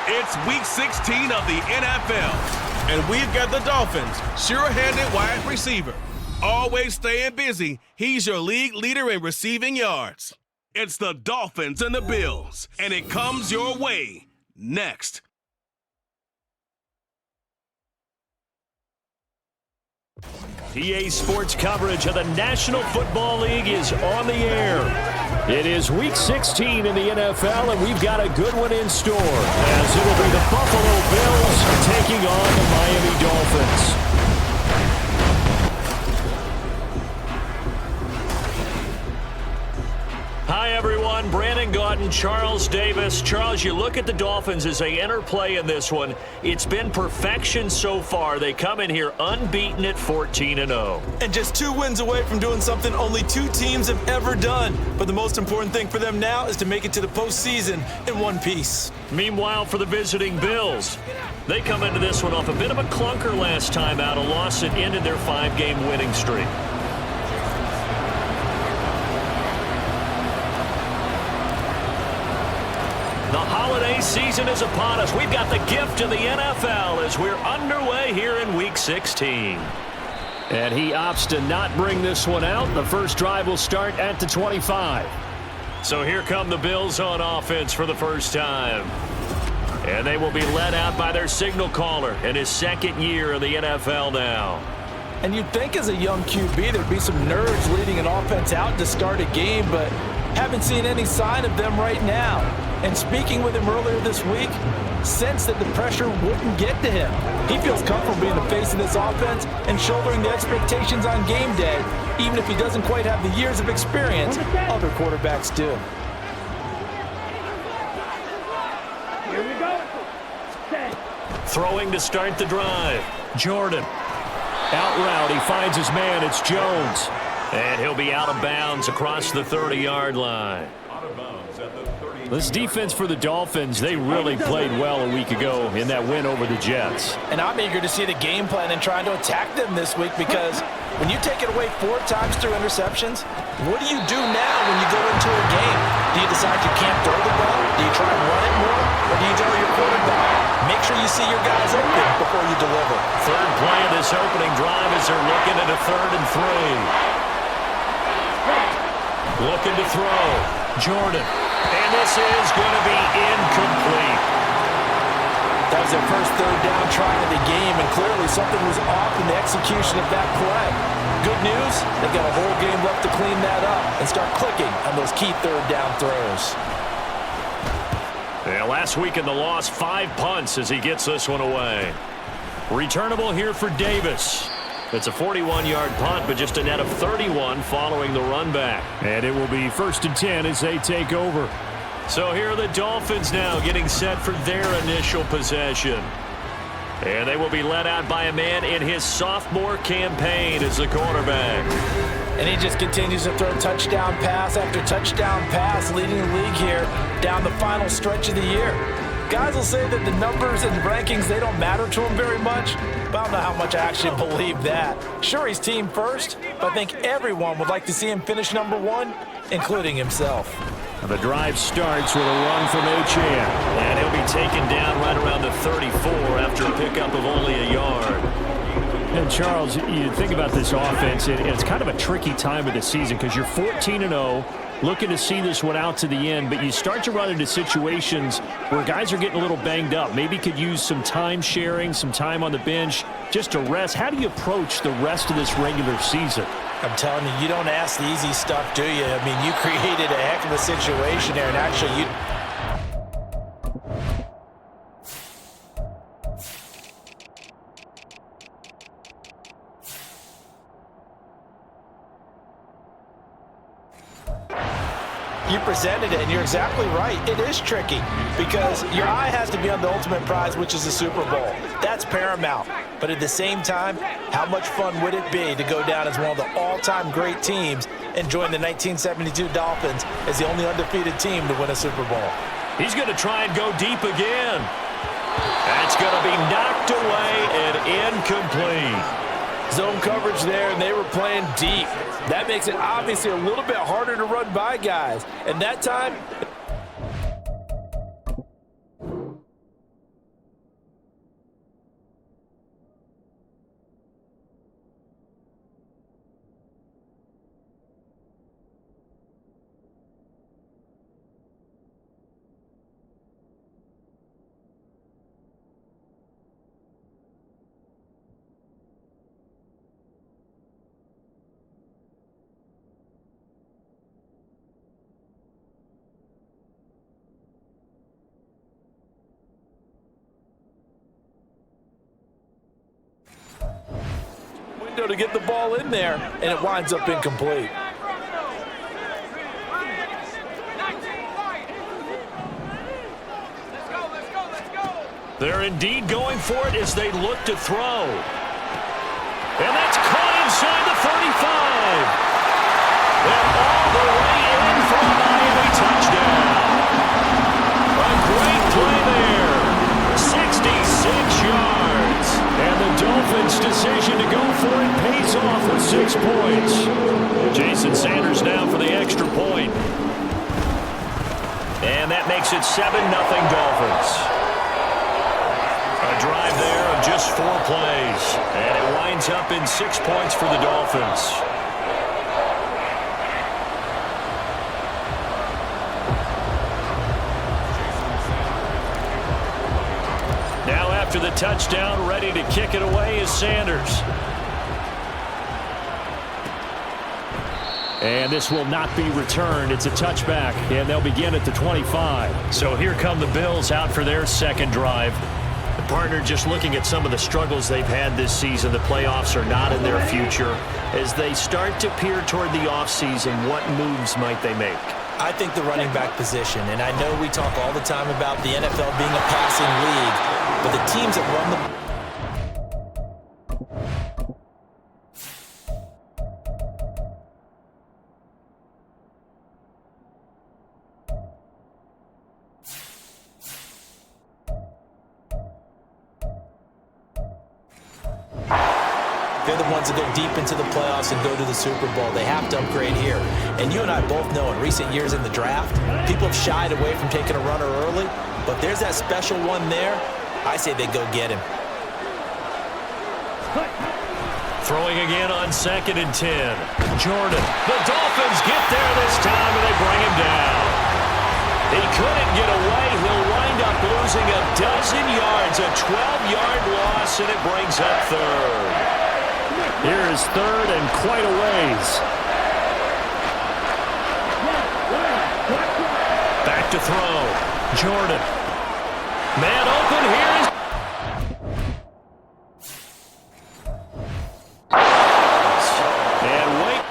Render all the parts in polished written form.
It's Week 16 of the NFL, and we've got the Dolphins, sure-handed wide receiver. Always staying busy, he's your league leader in receiving yards. It's the Dolphins and the Bills, and it comes your way next. EA Sports coverage of the National Football League is on the air. It is Week 16 in the NFL, and we've got a good one in store, as it'll be the Buffalo Bills taking on the Miami Dolphins. Hi, everyone. Brandon Gaudin, Charles Davis. Charles, you look at the Dolphins as they enter play in this one. It's been perfection so far. They come in here unbeaten at 14-0. And just 2 wins away from doing something only 2 teams have ever done. But the most important thing for them now is to make it to the postseason in one piece. Meanwhile, for the visiting Bills, they come into this one off a bit of a clunker last time out, a loss that ended their 5-game winning streak. The holiday season is upon us. We've got the gift of the NFL as we're underway here in Week 16. And he opts to not bring this one out. The first drive will start at the 25. So here come the Bills on offense for the first time. And they will be led out by their signal caller in his 2nd year in the NFL now. And you'd think as a young QB there'd be some nerves leading an offense out to start a game, but haven't seen any sign of them right now. And speaking with him earlier this week, sensed that the pressure wouldn't get to him. He feels comfortable being the face of this offense and shouldering the expectations on game day, even if he doesn't quite have the years of experience other quarterbacks do. Here we go. Throwing to start the drive. Jordan. Out route, he finds his man. It's Jones. And he'll be out of bounds across the 30-yard line. This defense for the Dolphins, they really played well a week ago in that win over the Jets. And I'm eager to see the game plan and trying to attack them this week, because when you take it away 4 times through interceptions, what do you do now when you go into a game? Do you decide you can't throw the ball? Do you try and run it more? Or do you tell your quarterback, make sure you see your guys open before you deliver? Third play of this opening drive as they're looking at a 3rd and 3. Looking to throw. Jordan. And this is going to be incomplete. That was their first 3rd down try of the game, and clearly something was off in the execution of that play. Good news, they've got a whole game left to clean that up and start clicking on those key 3rd down throws. Yeah, last week in the loss, 5 punts as he gets this one away. Returnable here for Davis. It's a 41-yard punt, but just a net of 31 following the run back. And it will be 1st and 10 as they take over. So here are the Dolphins now getting set for their initial possession. And they will be led out by a man in his sophomore campaign as the quarterback. And he just continues to throw touchdown pass after touchdown pass, leading the league here down the final stretch of the year. Guys will say that the numbers and rankings, they don't matter to him very much, but I don't know how much I actually believe that. Sure, he's team first, but I think everyone would like to see him finish number 1, including himself. And the drive starts with a run from Achane. And he'll be taken down right around the 34 after a pickup of only a yard. And Charles, you think about this offense, and it's kind of a tricky time of the season because you're 14-0. Looking to see this one out to the end, but you start to run into situations where guys are getting a little banged up. Maybe could use some time sharing, some time on the bench, just to rest. How do you approach the rest of this regular season? I'm telling you, you don't ask the easy stuff, do you? I mean, you created a heck of a situation there, and actually you... You presented it, and you're exactly right. It is tricky because your eye has to be on the ultimate prize, which is the Super Bowl. That's paramount. But at the same time, how much fun would it be to go down as one of the all-time great teams and join the 1972 Dolphins as the only undefeated team to win a Super Bowl? He's going to try and go deep again. That's going to be knocked away and incomplete. Zone coverage there, and they were playing deep. That makes it obviously a little bit harder to run by guys. And that time, window to get the ball in there, and it winds up incomplete. They're indeed going for it as they look to throw. And that's caught inside the 35. And all the way in for a Miami touchdown. A great play there. 66 yards. And the Dolphins' decision to go for it pays off with 6 points. Jason Sanders now for the extra point. And that makes it 7-0 Dolphins. A drive there of just 4 plays. And it winds up in 6 points for the Dolphins. Now after the touchdown, ready to kick it away is Sanders. And this will not be returned. It's a touchback, and they'll begin at the 25. So here come the Bills out for their second drive. Partner, just looking at some of the struggles they've had this season, the playoffs are not in their future. As they start to peer toward the offseason, what moves might they make? I think the running back position, and I know we talk all the time about the NFL being a passing league, but the teams that run the they're the ones that go deep into the playoffs and go to the Super Bowl. They have to upgrade here. And you and I both know in recent years in the draft, people have shied away from taking a runner early, but there's that special one there. I say they go get him. Throwing again on 2nd and 10. Jordan. The Dolphins get there this time, and they bring him down. He couldn't get away. He'll wind up losing a dozen yards, a 12-yard loss, and it brings up 3rd. Here is 3rd and quite a ways. Back to throw. Jordan. Man open here is... And wait.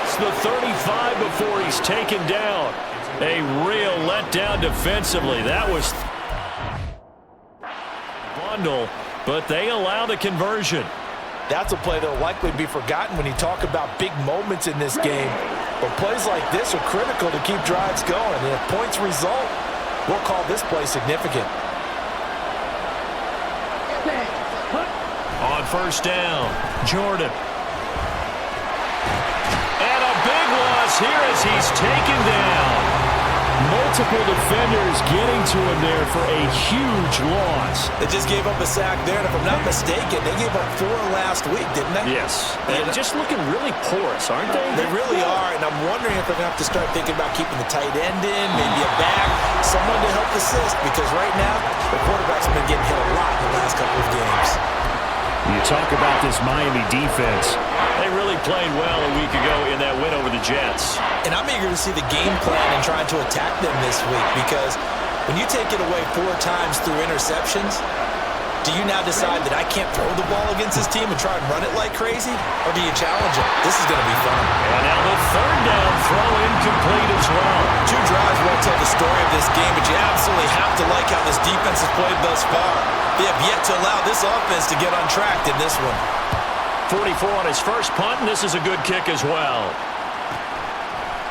It's the 35 before he's taken down. A real letdown defensively. That was... bundle, but they allow the conversion. That's a play that will likely be forgotten when you talk about big moments in this game. But plays like this are critical to keep drives going. And if points result, we'll call this play significant. On 1st down, Jordan. And a big loss here as he's taken down. Multiple defenders getting to him there for a huge loss. They just gave up a sack there, and if I'm not mistaken, they gave up 4 last week, didn't they? Yes. And just looking really porous, aren't they? They really are, and I'm wondering if they're going to have to start thinking about keeping the tight end in, maybe a back, someone to help assist, because right now, the quarterback's been getting hit a lot in the last couple of games. You talk about this Miami defense. They really played well a week ago in that win over the Jets. And I'm eager to see the game plan and trying to attack them this week, because when you take it away 4 times through interceptions, do you now decide that I can't throw the ball against this team and try and run it like crazy? Or do you challenge them? This is going to be fun. And now the 3rd down throw incomplete as well. 2 drives won't tell the story of this game, but you absolutely have to like how this defense has played thus far. They have yet to allow this offense to get untracked in this one. 44 on his first punt, and this is a good kick as well.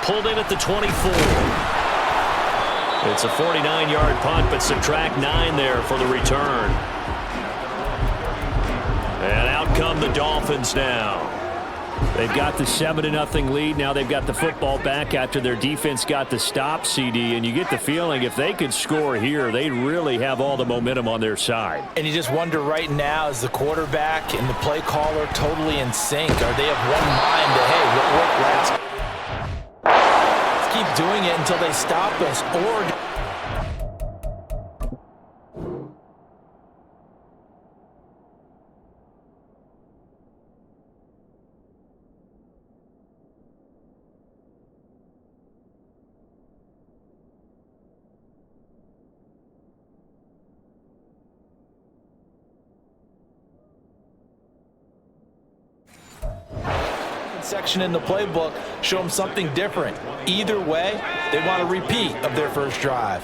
Pulled in at the 24. It's a 49-yard punt, but subtract 9 there for the return. And out come the Dolphins now. They've got the 7-0 lead. Now they've got the football back after their defense got the stop, CD. And you get the feeling if they could score here, they'd really have all the momentum on their side. And you just wonder right now, is the quarterback and the play caller totally in sync? Are they of one mind to, hey, what worked last? Let's keep doing it until they stop us, or... midsection in the playbook, show them something different. Either way, they want a repeat of their first drive.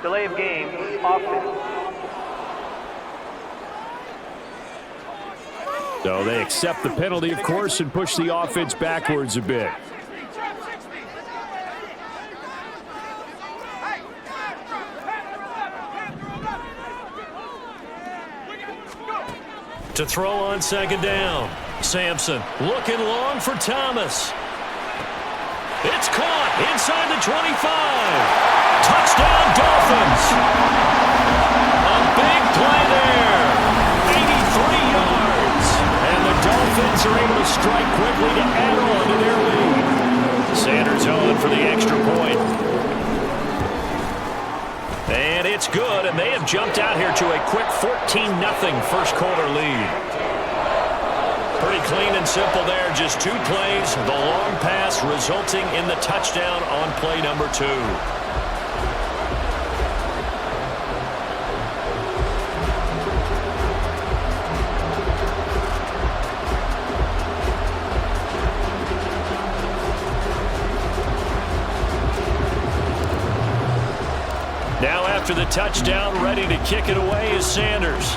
Delay of game, offense. So they accept the penalty, of course, and push the offense backwards a bit. To throw on second down. Sampson looking long for Thomas. It's caught inside the 25. Touchdown, Dolphins. A big play there. 83 yards. And the Dolphins are able to strike quickly to add on to their lead. Sanders on for the extra point. And it's good, and they have jumped out here to a quick 14-0 first quarter lead. Pretty clean and simple there. Just 2 plays. The long pass resulting in the touchdown on play number 2. Now after the touchdown, ready to kick it away is Sanders.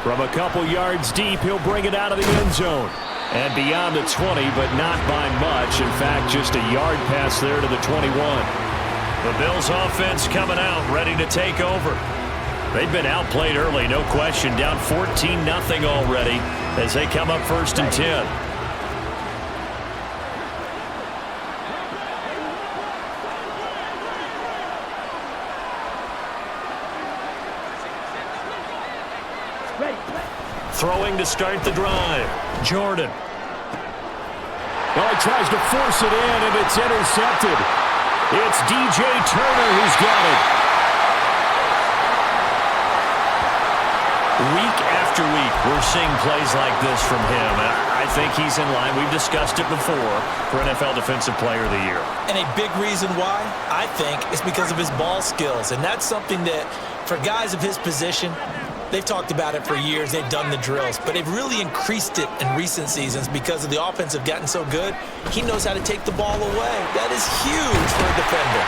From a couple yards deep, he'll bring it out of the end zone. And beyond the 20, but not by much. In fact, just a yard pass there to the 21. The Bills offense coming out, ready to take over. They've been outplayed early, no question. Down 14-0 already as they come up 1st and 10. Throwing to start the drive. Jordan. Well, he tries to force it in, and it's intercepted. It's DJ Turner who's got it. Week after week, we're seeing plays like this from him. I think he's in line. We've discussed it before for NFL Defensive Player of the Year. And a big reason why, I think, is because of his ball skills. And that's something that, for guys of his position, they've talked about it for years. They've done the drills. But they've really increased it in recent seasons because of the offense have gotten so good. He knows how to take the ball away. That is huge for a defender.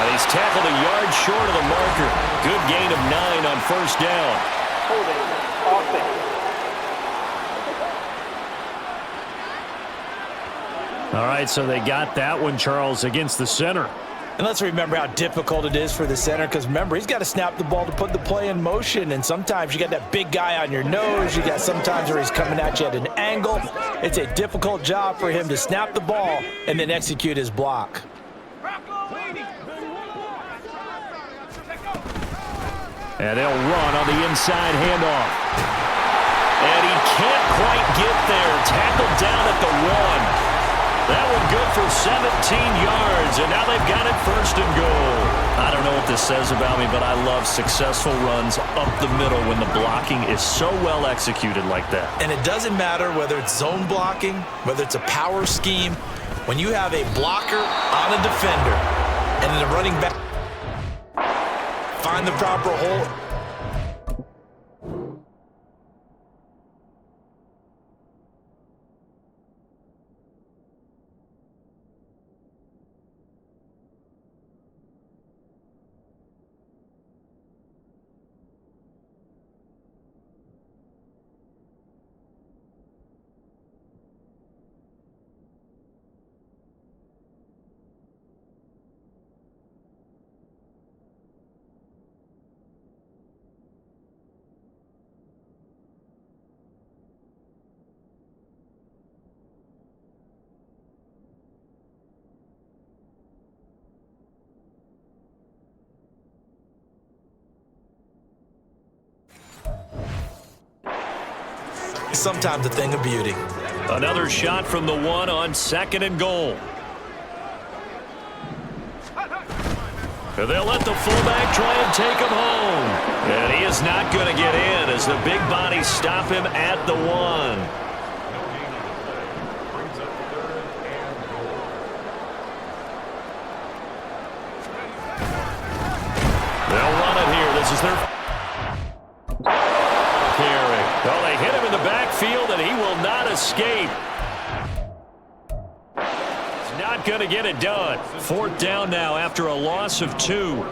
He's tackled a yard short of the marker. Good gain of 9 on first down. Holding, offense. All right, so they got that one, Charles, against the center. And let's remember how difficult it is for the center, because remember, he's got to snap the ball to put the play in motion, and sometimes you got that big guy on your nose. You got sometimes where he's coming at you at an angle. It's a difficult job for him to snap the ball and then execute his block. And they'll run on the inside handoff. And he can't quite get there. Tackled down at the 1. That one good for 17 yards, and now they've got it 1st and goal. I don't know what this says about me, but I love successful runs up the middle when the blocking is so well executed like that. And it doesn't matter whether it's zone blocking, whether it's a power scheme. When you have a blocker on a defender and then a running back, find the proper hole. Sometimes a thing of beauty. Another shot from the 1 on 2nd and goal. And they'll let the fullback try and take him home. And he is not going to get in as the big bodies stop him at the 1. They'll run it here. This is their carry. Well, they hit him in the backfield, and he will not escape. He's not going to get it done. 4th down now after a loss of 2.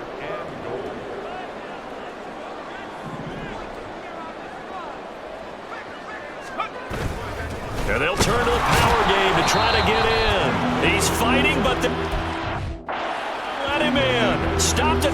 And they'll turn to the power game to try to get in. He's fighting, but let him in. Stopped it.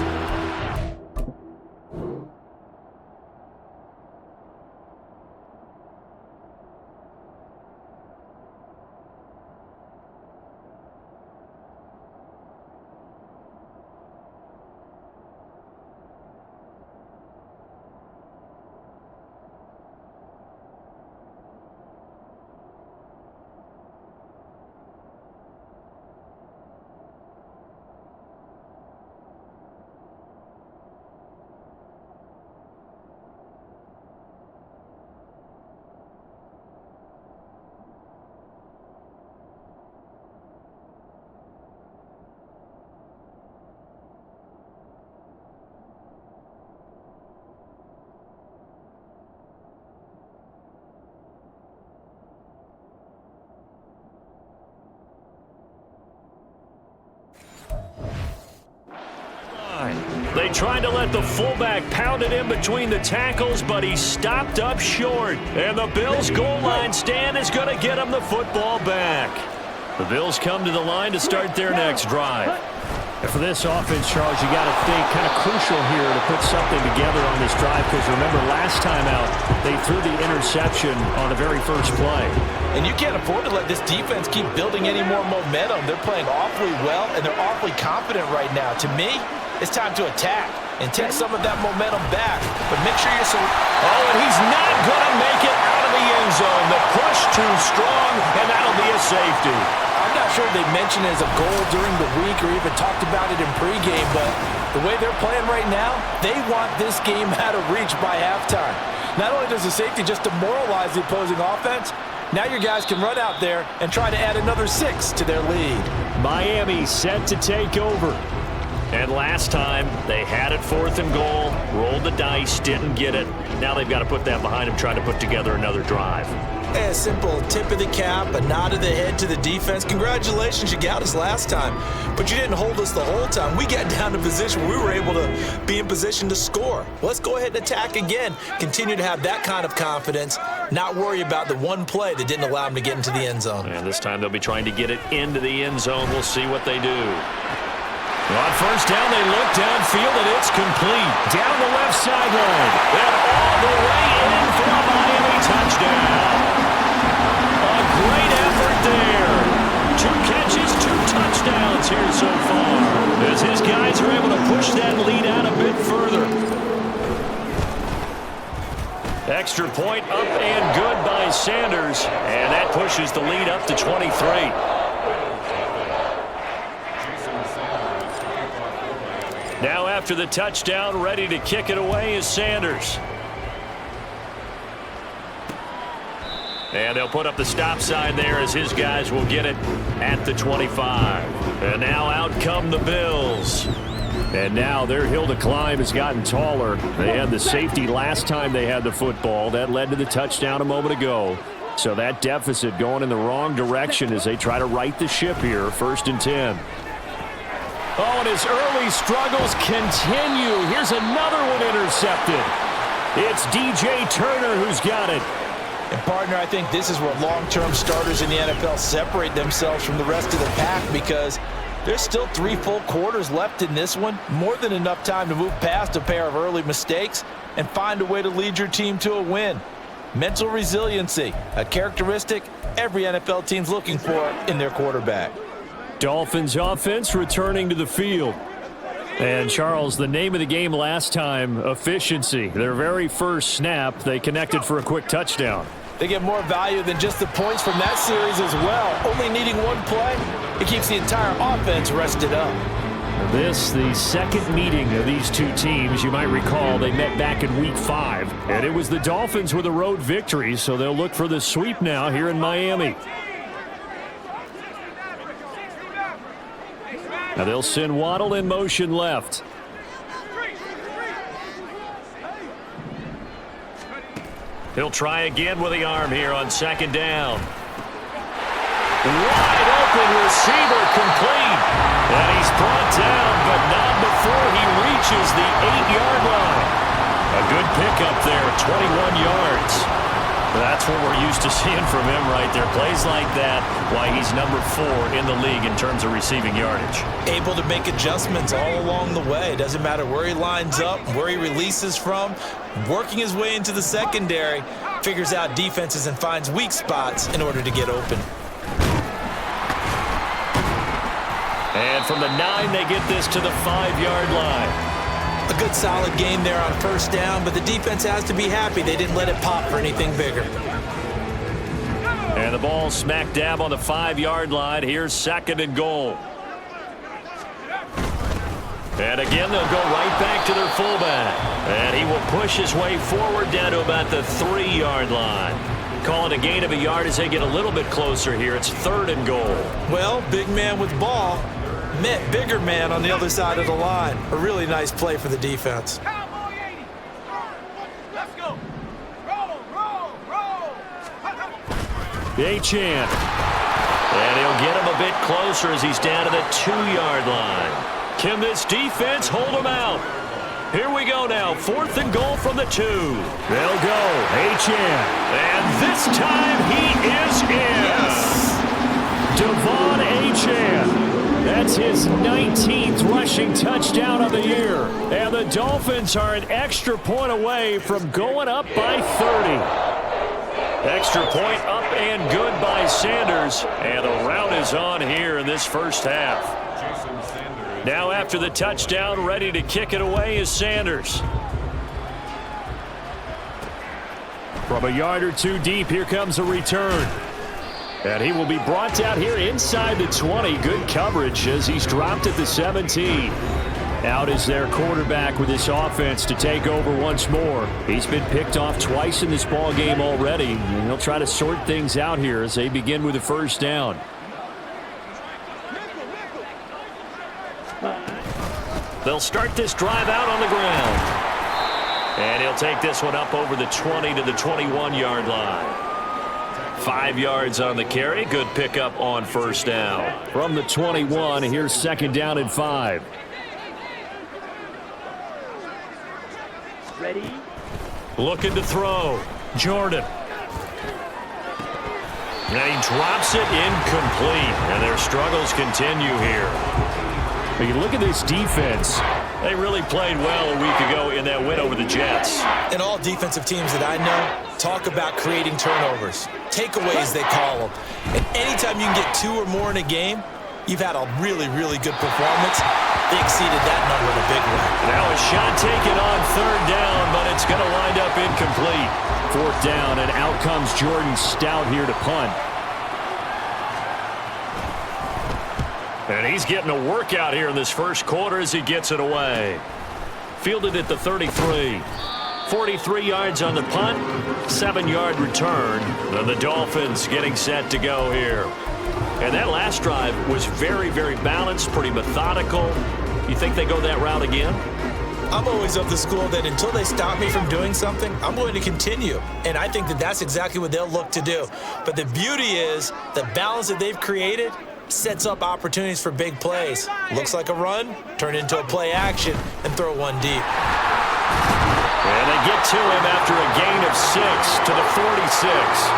They tried to let the fullback pound it in between the tackles, but he stopped up short. And the Bills' goal line stand is going to get him the football back. The Bills come to the line to start their next drive. And for this offense, Charles, you got to think kind of crucial here to put something together on this drive, because remember last time out they threw the interception on the very first play. And you can't afford to let this defense keep building any more momentum. They're playing awfully well, and they're awfully confident right now. To me, it's time to attack and take some of that momentum back. But make sure you're and he's not going to make it out of the end zone. The push too strong, and that'll be a safety. I'm not sure they mentioned it as a goal during the week or even talked about it in pregame, but the way they're playing right now, they want this game out of reach by halftime. Not only does the safety just demoralize the opposing offense, now your guys can run out there and try to add another 6 to their lead. Miami set to take over. And last time, they had it 4th and goal, rolled the dice, didn't get it. Now they've got to put that behind them, trying to put together another drive. A simple tip of the cap, a nod of the head to the defense. Congratulations, you got us last time. But you didn't hold us the whole time. We got down to position where we were able to be in position to score. Let's go ahead and attack again. Continue to have that kind of confidence, not worry about the one play that didn't allow them to get into the end zone. And this time they'll be trying to get it into the end zone. We'll see what they do. On first down, they look downfield, and it's complete. Down the left sideline. And all the way in for a Miami touchdown. A great effort there. 2 catches, 2 touchdowns here so far, as his guys are able to push that lead out a bit further. Extra point up and good by Sanders, and that pushes the lead up to 23. Now after the touchdown, ready to kick it away is Sanders. And they'll put up the stop sign there as his guys will get it at the 25. And now out come the Bills. And now their hill to climb has gotten taller. They had the safety last time they had the football. That led to the touchdown a moment ago. So that deficit going in the wrong direction as they try to right the ship here. 1st and 10. Oh, and his early struggles continue. Here's another one intercepted. It's DJ Turner who's got it. And, partner, I think this is where long-term starters in the NFL separate themselves from the rest of the pack, because there's still 3 full quarters left in this one. More than enough time to move past a pair of early mistakes and find a way to lead your team to a win. Mental resiliency, a characteristic every NFL team's looking for in their quarterback. Dolphins offense returning to the field. And, Charles, the name of the game last time, efficiency. Their very first snap, they connected for a quick touchdown. They get more value than just the points from that series as well. Only needing one play, it keeps the entire offense rested up. This, the second meeting of these two teams. You might recall they met back in Week 5, and it was the Dolphins with a road victory, so they'll look for the sweep now here in Miami. Now they'll send Waddle in motion left. He'll try again with the arm here on second down. Wide open receiver complete. And he's brought down, but not before he reaches the 8-yard line. A good pickup there, 21 yards. That's what we're used to seeing from him right there. Plays like that, why he's number 4 in the league in terms of receiving yardage. Able to make adjustments all along the way. Doesn't matter where he lines up, where he releases from. Working his way into the secondary, figures out defenses and finds weak spots in order to get open. And from the 9, they get this to the 5-yard line. A good solid game there on first down, but the defense has to be happy they didn't let it pop for anything bigger. And the ball smack dab on the 5-yard line. Here's second and goal. And again, they'll go right back to their fullback. And he will push his way forward down to about the 3-yard line. Call it a gain of a yard as they get a little bit closer here. It's third and goal. Well, big man with ball met bigger man on the other side of the line. A really nice play for the defense. Let's go. Roll. Achane. And he'll get him a bit closer as he's down to the 2-yard line. Can this defense hold him out? Here we go now. Fourth and goal from the 2. They'll go. Achane. And this time he is in. Yes. Devon Achane. That's his 19th rushing touchdown of the year. And the Dolphins are an extra point away from going up by 30. Extra point up and good by Sanders. And the rout is on here in this first half. Now after the touchdown, ready to kick it away is Sanders. From a yard or two deep, here comes a return. And he will be brought down here inside the 20. Good coverage as he's dropped at the 17. Out is their quarterback with this offense to take over once more. He's been picked off twice in this ball game already. And he'll try to sort things out here as they begin with the first down. They'll start this drive out on the ground. And he'll take this one up over the 20 to the 21-yard line. 5 yards on the carry. Good pickup on first down. From the 21, here's second down and 5. Ready? Looking to throw. Jordan. And he drops it incomplete. And their struggles continue here. But you look at this defense. They really played well a week ago in that win over the Jets. And all defensive teams that I know talk about creating turnovers. Takeaways, they call them. And anytime you can get 2 or more in a game, you've had a really, really good performance. They exceeded that number in a big way. Now a shot taken on third down, but it's going to wind up incomplete. Fourth down, and out comes Jordan Stout here to punt. And he's getting a workout here in this first quarter as he gets it away. Fielded at the 33. 43 yards on the punt, 7-yard return. And the Dolphins getting set to go here. And that last drive was very, very balanced, pretty methodical. You think they go that route again? I'm always of the school that until they stop me from doing something, I'm going to continue. And I think that that's exactly what they'll look to do. But the beauty is the balance that they've created sets up opportunities for big plays. Looks like a run, turn into a play action, and throw one deep. And they get to him after a gain of 6 to the 46.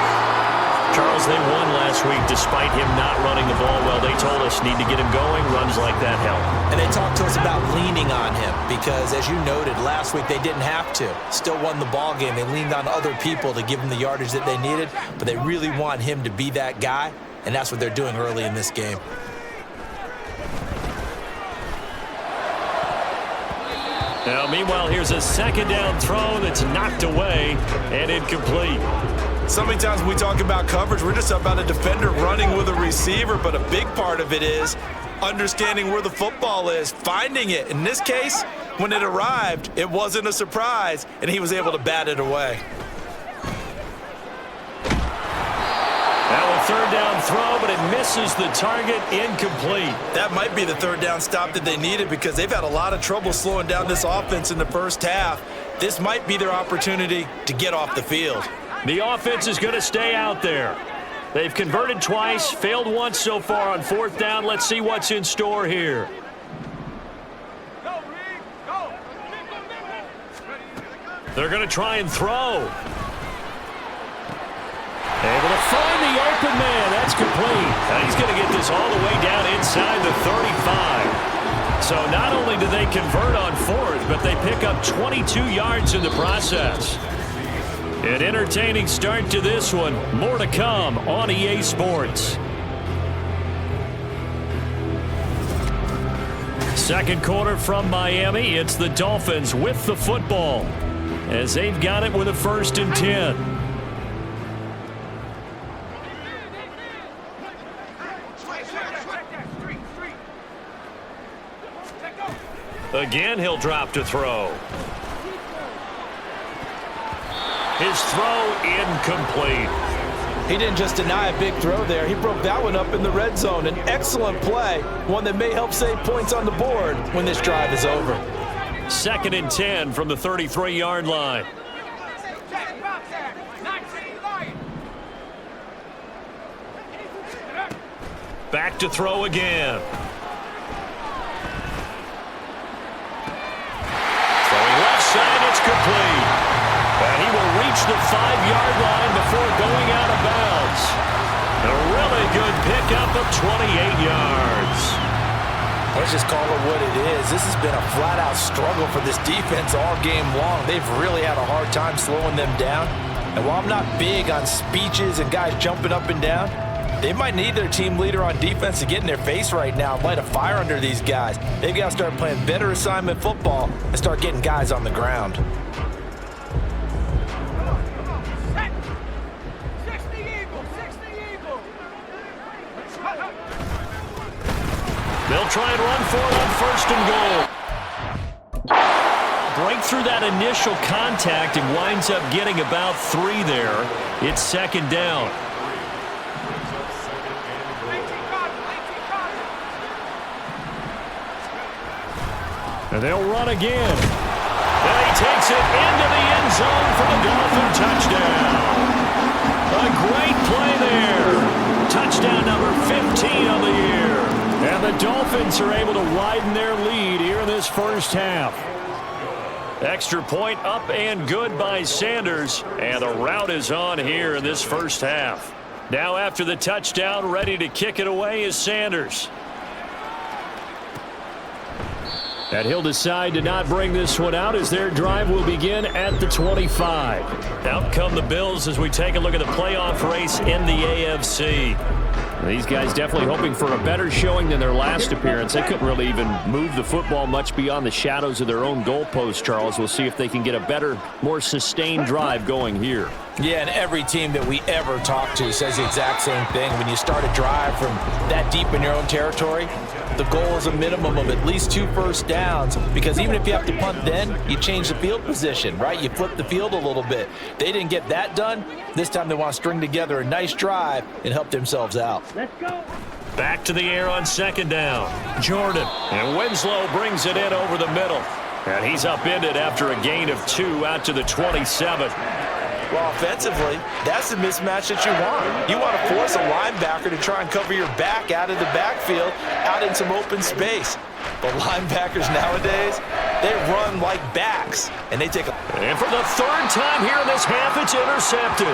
Charles, they won last week despite him not running the ball well. They told us need to get him going. Runs like that help. And they talked to us about leaning on him because, as you noted, last week they didn't have to. Still won the ball game. They leaned on other people to give them the yardage that they needed, but they really want him to be that guy, and that's what they're doing early in this game. Now, meanwhile, here's a second down throw that's knocked away and incomplete. So many times when we talk about coverage, we're just about a defender running with a receiver, but a big part of it is understanding where the football is, finding it. In this case, when it arrived, it wasn't a surprise, and he was able to bat it away. Now a third down throw, but it misses the target, incomplete. That might be the third down stop that they needed because they've had a lot of trouble slowing down this offense in the first half. This might be their opportunity to get off the field. The offense is going to stay out there. They've converted twice, failed once so far on fourth down. Let's see what's in store here. They're going to try and throw. Able to find the open man. That's complete. Now he's going to get this all the way down inside the 35. So not only do they convert on fourth, but they pick up 22 yards in the process. An entertaining start to this one. More to come on EA Sports. Second quarter from Miami. It's the Dolphins with the football as they've got it with a 1st and 10. Again, he'll drop to throw. His throw incomplete. He didn't just deny a big throw there. He broke that one up in the red zone. An excellent play, one that may help save points on the board when this drive is over. 2nd and 10 from the 33-yard line. Back to throw again. Throwing left side, it's complete. And he will reach the 5-yard line before going out of bounds. A really good pickup of 28 yards. Let's just call it what it is. This has been a flat-out struggle for this defense all game long. They've really had a hard time slowing them down. And while I'm not big on speeches and guys jumping up and down, they might need their team leader on defense to get in their face right now and light a fire under these guys. They've got to start playing better assignment football and start getting guys on the ground. They'll try and run for it on 1st and goal. Break through that initial contact and winds up getting about 3 there. It's 2nd down. And they'll run again. And he takes it into the end zone for the Dolphin touchdown. A great play there. Touchdown number 15 of the year. And the Dolphins are able to widen their lead here in this first half. Extra point up and good by Sanders. And the route is on here in this first half. Now after the touchdown, ready to kick it away is Sanders. And he'll decide to not bring this one out as their drive will begin at the 25. Out come the Bills as we take a look at the playoff race in the AFC. These guys definitely hoping for a better showing than their last appearance. They couldn't really even move the football much beyond the shadows of their own goalpost, Charles. We'll see if they can get a better, more sustained drive going here. Yeah, and every team that we ever talk to says the exact same thing. When you start a drive from that deep in your own territory, the goal is a minimum of at least 2 first downs, because even if you have to punt then, you change the field position, right? You flip the field a little bit. They didn't get that done. This time they want to string together a nice drive and help themselves out. Let's go. Back to the air on 2nd down. Jordan. And Winslow brings it in over the middle. And he's upended after a gain of 2 out to the 27. Well, offensively, that's the mismatch that you want. You want to force a linebacker to try and cover your back out of the backfield, out in some open space. But linebackers nowadays, they run like backs, and they take a... And for the 3rd time here in this half, it's intercepted.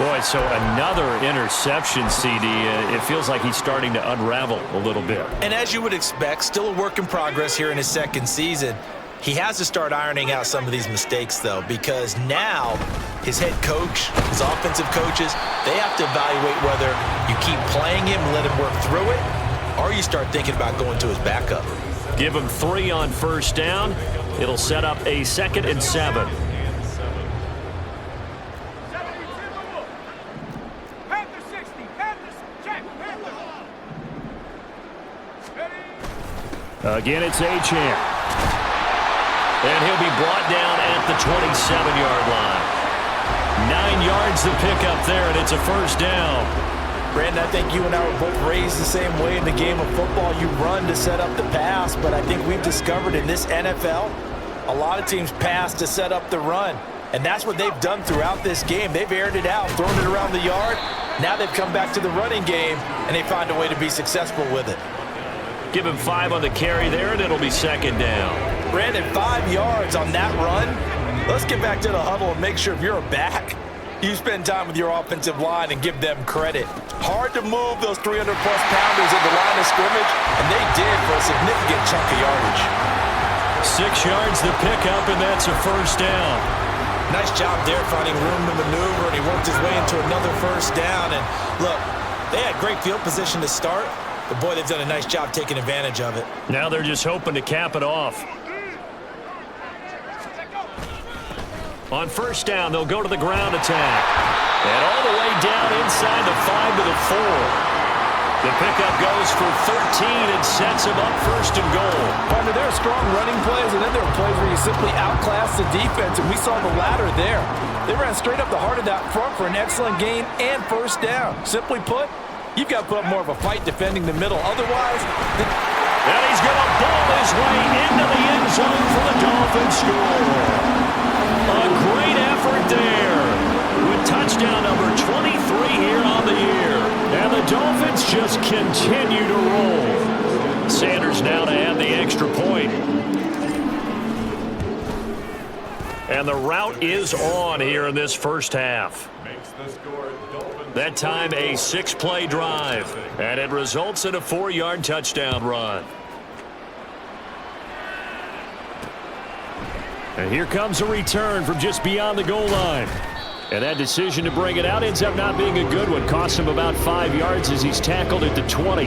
Boy, so another interception, CD. It feels like he's starting to unravel a little bit. And as you would expect, still a work in progress here in his 2nd season. He has to start ironing out some of these mistakes, though, because now his head coach, his offensive coaches, they have to evaluate whether you keep playing him and let him work through it, or you start thinking about going to his backup. Give him 3 on 1st down. It'll set up a 2nd and 7. Again, it's Achane. And he'll be brought down at the 27-yard line. 9 yards to pick up there, and it's a first down. Brandon, I think you and I were both raised the same way in the game of football. You run to set up the pass, but I think we've discovered in this NFL, a lot of teams pass to set up the run. And that's what they've done throughout this game. They've aired it out, thrown it around the yard. Now they've come back to the running game, and they find a way to be successful with it. Give him 5 on the carry there, and it'll be second down. Brandon, 5 yards on that run. Let's get back to the huddle and make sure if you're a back, you spend time with your offensive line and give them credit. Hard to move those 300-plus pounders at the line of scrimmage, and they did for a significant chunk of yardage. 6 yards to pick up, and that's a first down. Nice job there finding room to maneuver, and he worked his way into another first down. And look, they had great field position to start, but boy, they've done a nice job taking advantage of it. Now they're just hoping to cap it off. On first down, they'll go to the ground attack. And all the way down inside the 5 to the 4. The pickup goes for 13 and sets him up first and goal. Partner, there are strong running plays, and then there are plays where you simply outclass the defense, and we saw the latter there. They ran straight up the heart of that front for an excellent gain and first down. Simply put, you've got to put up more of a fight defending the middle. Otherwise, and he's going to ball his way into the end zone for the Dolphins score. A great effort there with touchdown number 23 here on the year. And the Dolphins just continue to roll. Sanders now to add the extra point. And the route is on here in this first half. That time a 6-play drive. And it results in a 4-yard touchdown run. And here comes a return from just beyond the goal line. And that decision to bring it out ends up not being a good one. Costs him about 5 yards as he's tackled at the 20.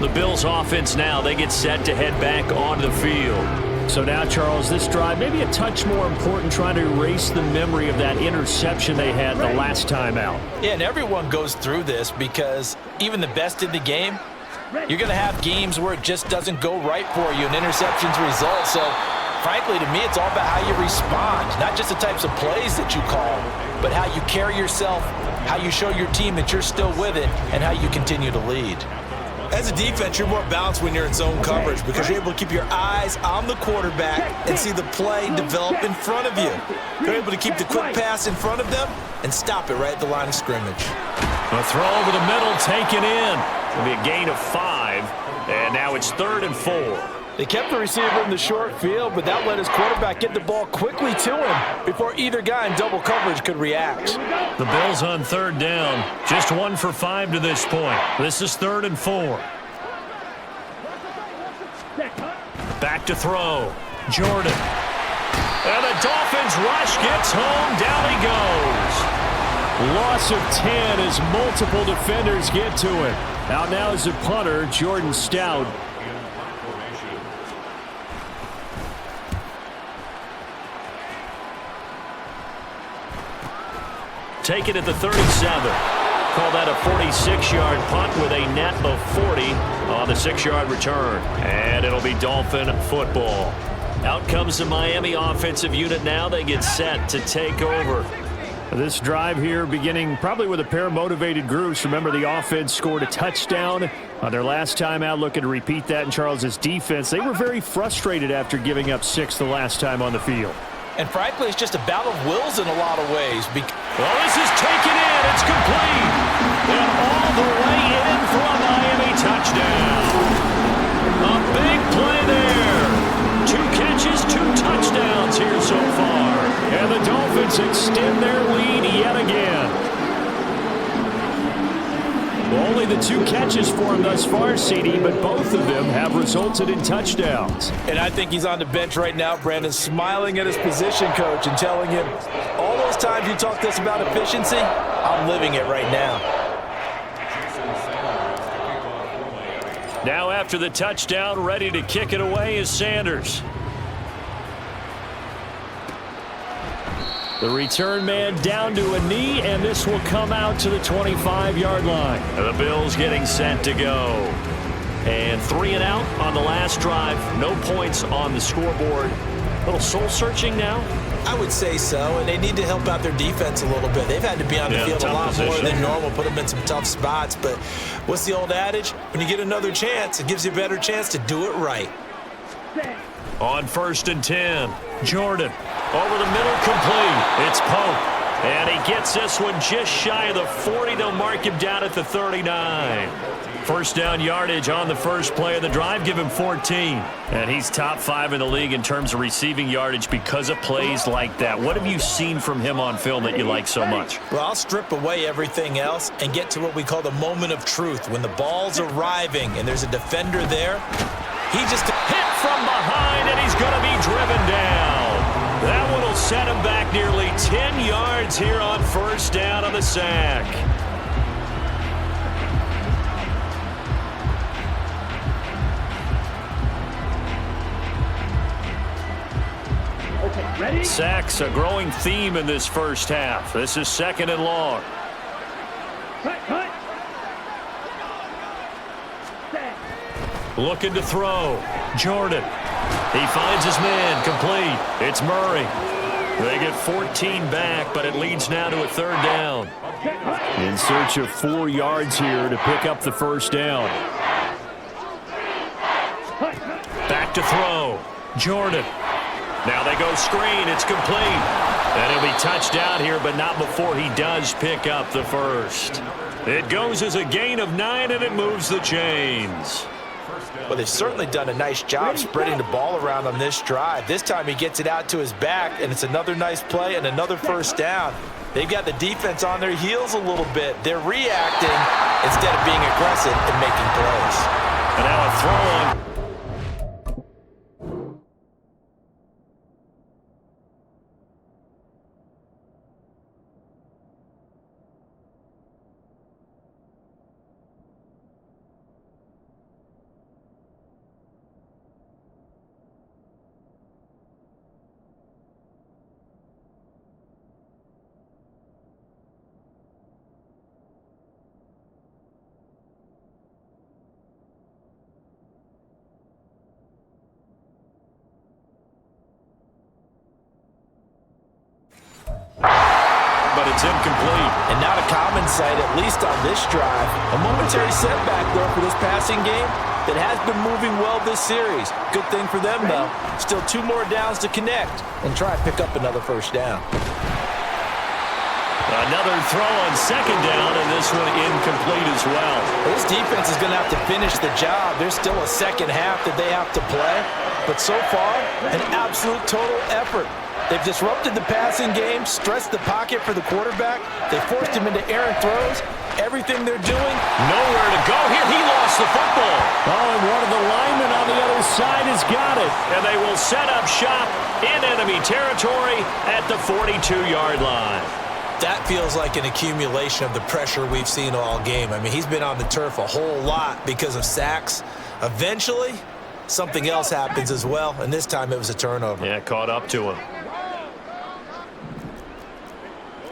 The Bills offense now, they get set to head back onto the field. So now, Charles, this drive maybe a touch more important, trying to erase the memory of that interception they had the last time out. Yeah, and everyone goes through this because even the best in the game, you're going to have games where it just doesn't go right for you and interceptions result. So, frankly, to me, it's all about how you respond, not just the types of plays that you call, but how you carry yourself, how you show your team that you're still with it, and how you continue to lead. As a defense, you're more balanced when you're in zone coverage because you're able to keep your eyes on the quarterback and see the play develop in front of you. You're able to keep the quick pass in front of them and stop it right at the line of scrimmage. A throw over the middle taken in. It'll be a gain of 5, and now it's 3rd and 4. They kept the receiver in the short field, but that let his quarterback get the ball quickly to him before either guy in double coverage could react. The Bills on 3rd down. Just 1 for 5 to this point. This is 3rd and 4. Back to throw. Jordan. And the Dolphins rush gets home. Down he goes. Loss of 10 as multiple defenders get to him. Out now is the punter, Jordan Stout. Take it at the 37. Call that a 46-yard punt with a net of 40 on the 6-yard return. And it'll be Dolphin football. Out comes the Miami offensive unit now. They get set to take over. This drive here beginning probably with a pair of motivated groups. Remember, the offense scored a touchdown on their last time out, looking to repeat that in Charles's defense. They were very frustrated after giving up 6 the last time on the field. And frankly, it's just a battle of wills in a lot of ways. Well, this is taken in. It's complete. And all the way in for a Miami touchdown. A big play there. 2 catches, 2 touchdowns here so far. And the Dolphins extend their lead yet again. Well, only the 2 catches for him thus far, CD, but both of them have resulted in touchdowns. And I think he's on the bench right now, Brandon, smiling at his position coach and telling him, all those times you talked to us about efficiency, I'm living it right now. Now after the touchdown, ready to kick it away is Sanders. The return man down to a knee, and this will come out to the 25-yard line. The Bills getting set to go. And 3 and out on the last drive. No points on the scoreboard. A little soul-searching now? I would say so, and they need to help out their defense a little bit. They've had to be on the field a lot more than normal, put them in some tough spots. But what's the old adage? When you get another chance, it gives you a better chance to do it right. On 1st and 10, Jordan over the middle, complete. It's Pope, and he gets this one just shy of the 40. They'll mark him down at the 39. First down yardage on the first play of the drive. Give him 14. And he's top 5 in the league in terms of receiving yardage because of plays like that. What have you seen from him on film that you like so much? Well, I'll strip away everything else and get to what we call the moment of truth. When the ball's arriving and there's a defender there, he just hit from behind, and he's going to be driven down. That one will set him back nearly 10 yards here on first down on the sack. Ready? Sacks, a growing theme in this first half. This is 2nd and long. Cut. Looking to throw. Jordan. He finds his man. Complete. It's Murray. They get 14 back, but it leads now to a 3rd down. In search of 4 yards here to pick up the first down. Back to throw. Jordan. Now they go screen. It's complete. And he'll be touched out here, but not before he does pick up the first. It goes as a gain of 9, and it moves the chains. Well, they've certainly done a nice job spreading the ball around on this drive. This time he gets it out to his back, and it's another nice play and another first down. They've got the defense on their heels a little bit. They're reacting instead of being aggressive and making plays. And now a throw on. But it's incomplete. And not a common sight, at least on this drive. A momentary setback, though, for this passing game that has been moving well this series. Good thing for them, though. Still 2 more downs to connect and try and pick up another first down. Another throw on 2nd down, and this one incomplete as well. This defense is going to have to finish the job. There's still a second half that they have to play. But so far, an absolute total effort. They've disrupted the passing game, stressed the pocket for the quarterback. They forced him into errant throws. Everything they're doing, nowhere to go here. He lost the football. Oh, and one of the linemen on the other side has got it. And they will set up shop in enemy territory at the 42-yard line. That feels like an accumulation of the pressure we've seen all game. I mean, he's been on the turf a whole lot because of sacks. Eventually, something else happens as well, and this time it was a turnover. Yeah, caught up to him.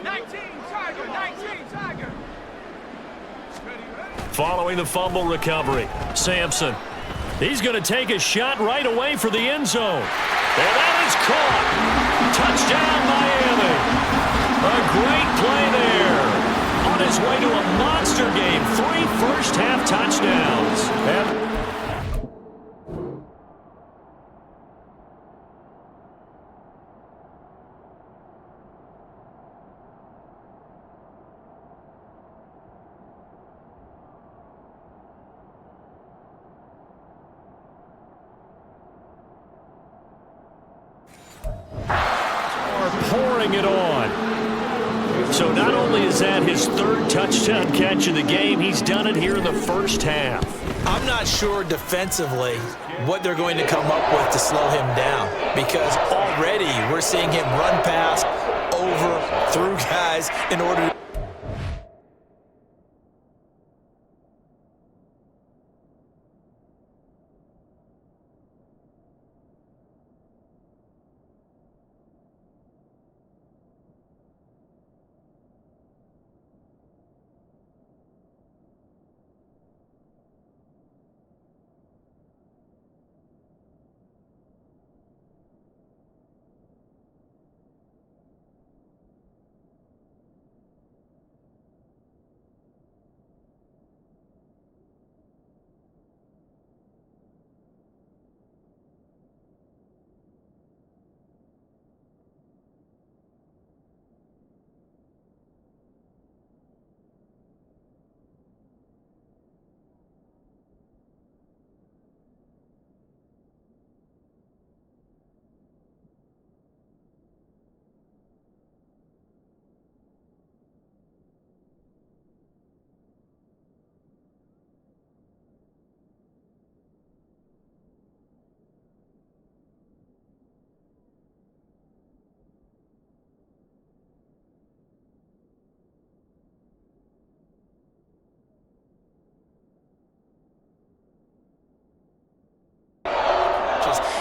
19 Tiger. Following the fumble recovery, Sampson. He's going to take a shot right away for the end zone. And that is caught. Touchdown, Miami. A great play there. On his way to a monster game. 3 first-half touchdowns. Pouring it on. So not only is that his 3rd touchdown catch of the game, he's done it here in the first half. I'm not sure defensively what they're going to come up with to slow him down, because already we're seeing him run past, over, through guys in order to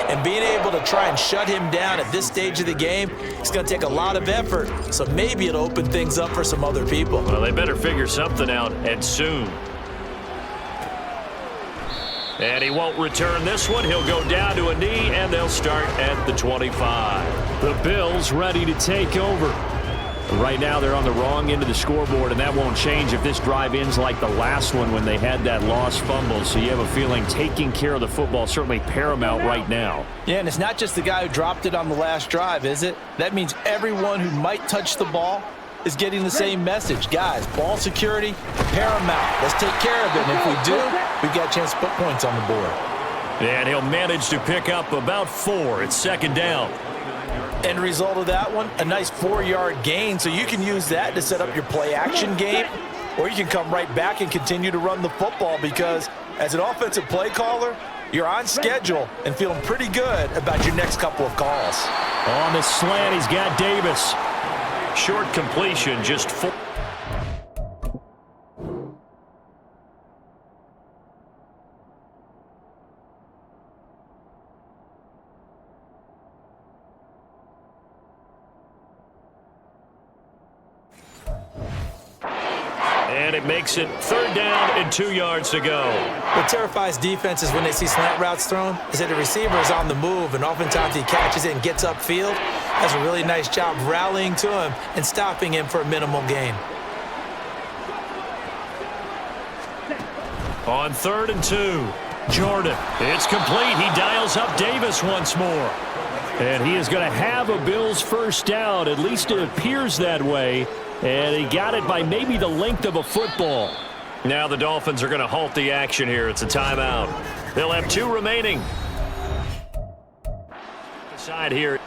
And being able to try and shut him down at this stage of the game, it's going to take a lot of effort. So maybe it'll open things up for some other people. Well, they better figure something out, and soon. And he won't return this one. He'll go down to a knee, and they'll start at the 25. The Bills ready to take over. Right now, they're on the wrong end of the scoreboard, and that won't change if this drive ends like the last one when they had that lost fumble. So you have a feeling taking care of the football is certainly paramount right now. Yeah, and it's not just the guy who dropped it on the last drive, is it? That means everyone who might touch the ball is getting the same message. Guys, ball security, paramount. Let's take care of it, and if we do, we've got a chance to put points on the board. And he'll manage to pick up about 4. It's second down. End result of that one, a nice 4-yard gain, so you can use that to set up your play-action game, or you can come right back and continue to run the football because as an offensive play caller, you're on schedule and feeling pretty good about your next couple of calls. On the slant, he's got Davis. Short completion, just 4. And it makes it third down and 2 yards to go. What terrifies defenses when they see slant routes thrown is that the receiver is on the move, and oftentimes he catches it and gets upfield. Does a really nice job rallying to him and stopping him for a minimal gain. On 3rd and 2, Jordan. It's complete. He dials up Davis once more. And he is going to have a Bills first down. At least it appears that way. And he got it by maybe the length of a football. Now the Dolphins are going to halt the action here. It's a timeout. They'll have 2 remaining. Side here.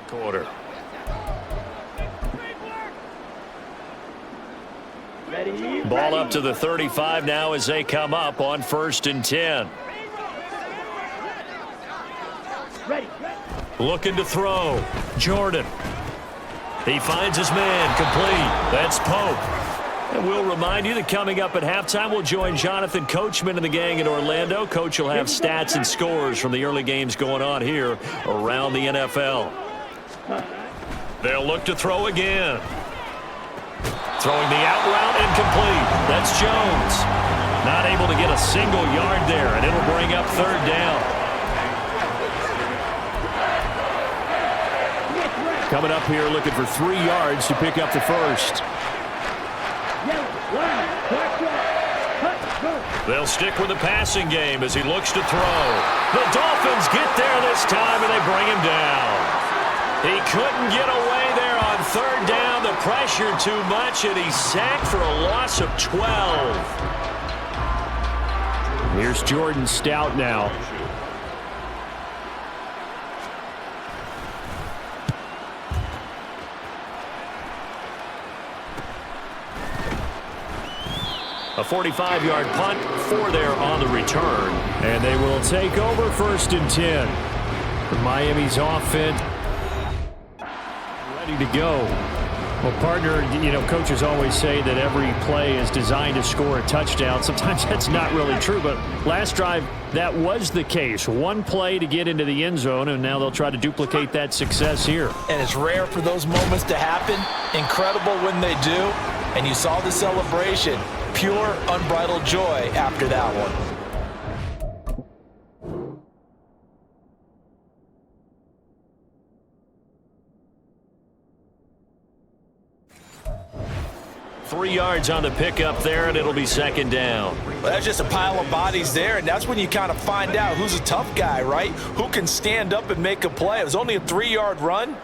Quarter. Ball up to the 35 now as they come up on 1st and 10. Looking to throw. Jordan. He finds his man. Complete. That's Pope. And we'll remind you that coming up at halftime, we'll join Jonathan Coachman and the gang in Orlando. Coach will have stats and scores from the early games going on here around the NFL. They'll look to throw again. Throwing the out route incomplete. That's Jones. Not able to get a single yard there, and it'll bring up 3rd down. Coming up here looking for 3 yards to pick up the first. They'll stick with the passing game as he looks to throw. The Dolphins get there this time, and they bring him down. He couldn't get away there on 3rd down. The pressure too much, and he's sacked for a loss of 12. Here's Jordan Stout now. A 45-yard punt, 4 there on the return. And they will take over 1st and 10. Miami's offense ready to go. Well, partner, coaches always say that every play is designed to score a touchdown. Sometimes that's not really true, but last drive, that was the case. 1 play to get into the end zone, and now they'll try to duplicate that success here. And it's rare for those moments to happen. Incredible when they do. And you saw the celebration. Pure, unbridled joy after that one. Three yards on the pickup there, and it'll be 2nd down. Well, that's just a pile of bodies there, and that's when you kind of find out who's a tough guy, right? Who can stand up and make a play. It was only a 3-yard run,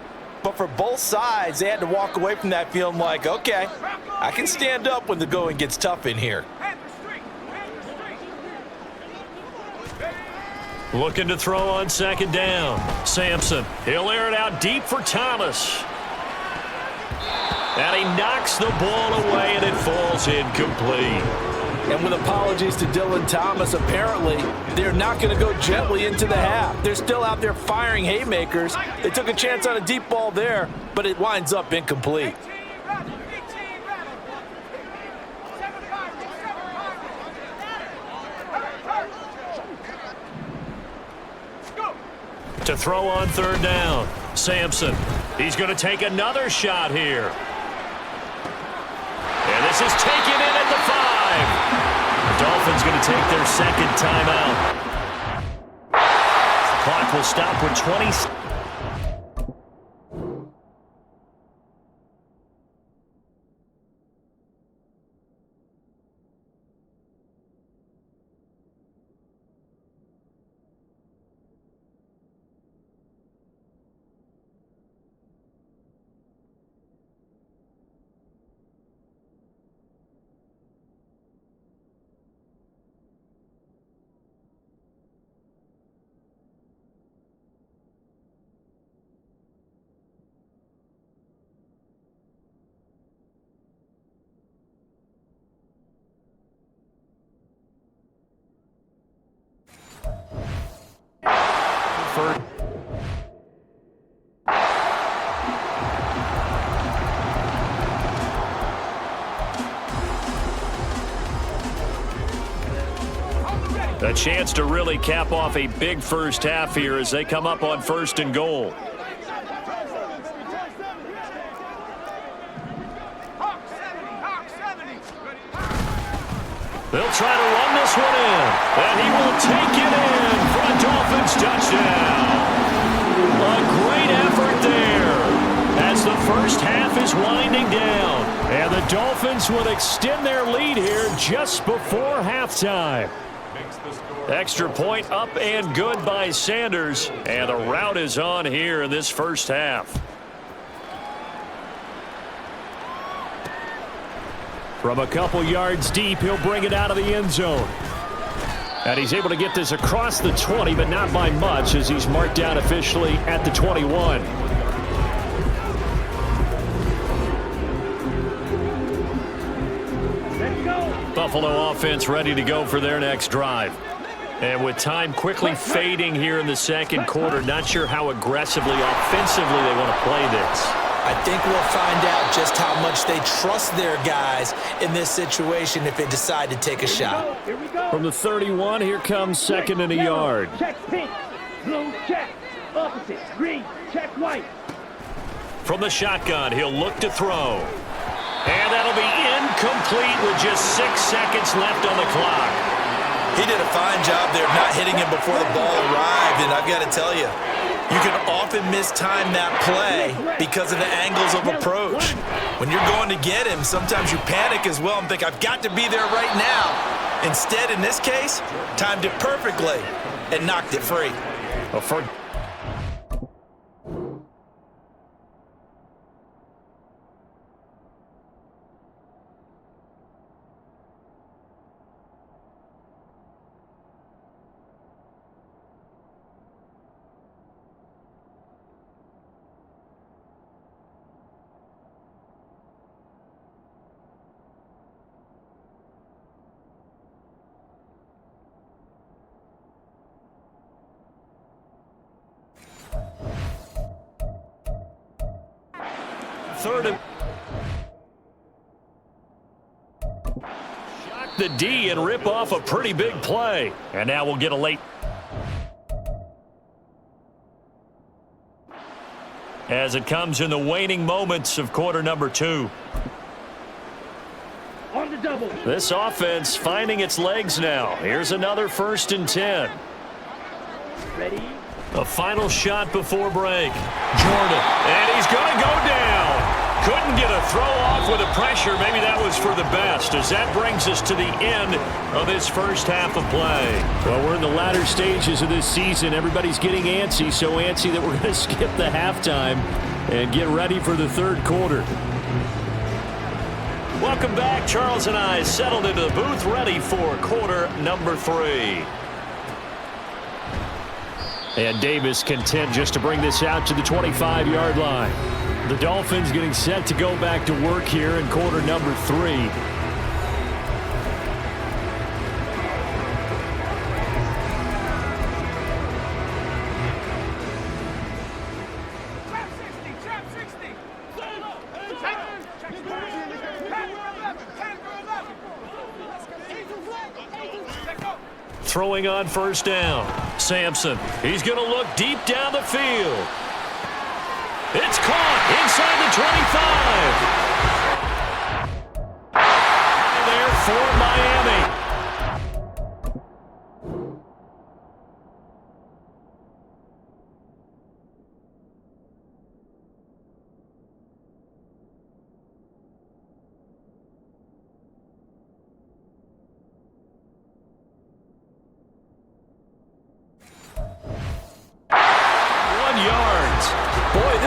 but for both sides, they had to walk away from that feeling like, okay, I can stand up when the going gets tough in here. Looking to throw on second down. Sampson, he'll air it out deep for Thomas. And he knocks the ball away, and it falls incomplete. And with apologies to Dylan Thomas, apparently they're not going to go gently into the half. They're still out there firing haymakers. They took a chance on a deep ball there, but it winds up incomplete. To throw on third down. Sampson, he's going to take another shot here. And this is taken in at the 5. The Dolphins going to take their second timeout. The clock will stop with 20. A chance to really cap off a big first half here as they come up on 1st and goal. They'll try to run this one in, and he will take it in for a Dolphins touchdown. A great effort there as the first half is winding down. And the Dolphins would extend their lead here just before halftime. Extra point up and good by Sanders, and the rout is on here in this first half. From a couple yards deep, he'll bring it out of the end zone. And he's able to get this across the 20, but not by much as he's marked down officially at the 21. Buffalo offense ready to go for their next drive. And with time quickly fading here in the second quarter, not sure how aggressively, offensively they want to play this. I think we'll find out just how much they trust their guys in this situation if they decide to take a shot. From the 31, here comes second and a yard. Check pink, blue check, opposite, green, check white. From the shotgun, he'll look to throw. And that'll be incomplete with just 6 seconds left on the clock. He did a fine job there not hitting him before the ball arrived, and I've got to tell you, you can often mistime that play because of the angles of approach. When you're going to get him, sometimes you panic as well and think, I've got to be there right now. Instead, in this case, timed it perfectly and knocked it free. Third and... Shock the D and rip off a pretty big play. And now we'll get a late... As it comes in the waning moments of quarter number 2. On the double. This offense finding its legs now. Here's another 1st and 10. Ready? A final shot before break. Jordan. And he's going to go down. Couldn't get a throw off with the pressure. Maybe that was for the best, as that brings us to the end of this first half of play. Well, we're in the latter stages of this season. Everybody's getting antsy, so antsy that we're going to skip the halftime and get ready for the third quarter. Welcome back. Charles and I settled into the booth ready for quarter number 3. And Davis content just to bring this out to the 25-yard line. The Dolphins getting set to go back to work here in quarter number 3. Throwing on first down. Sampson. He's going to look deep down the field. It's caught inside the 25. There for Miami.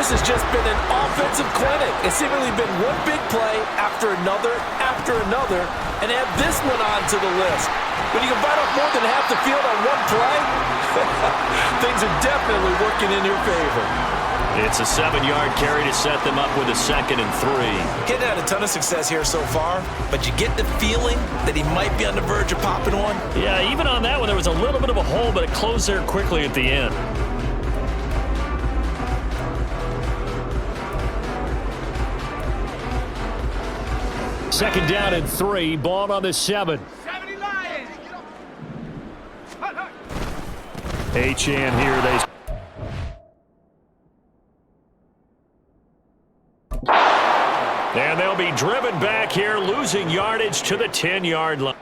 This has just been an offensive clinic. It's seemingly been one big play after another, and add this one on to the list. When you can bite off more than half the field on one play, things are definitely working in your favor. It's a 7-yard carry to set them up with a 2nd and 3. Getting had a ton of success here so far, but you get the feeling that he might be on the verge of popping one. Yeah, even on that one, there was a little bit of a hole, but it closed there quickly at the end. Second down and 3, ball on the 7. Achane here. And they'll be driven back here, losing yardage to the 10-yard line.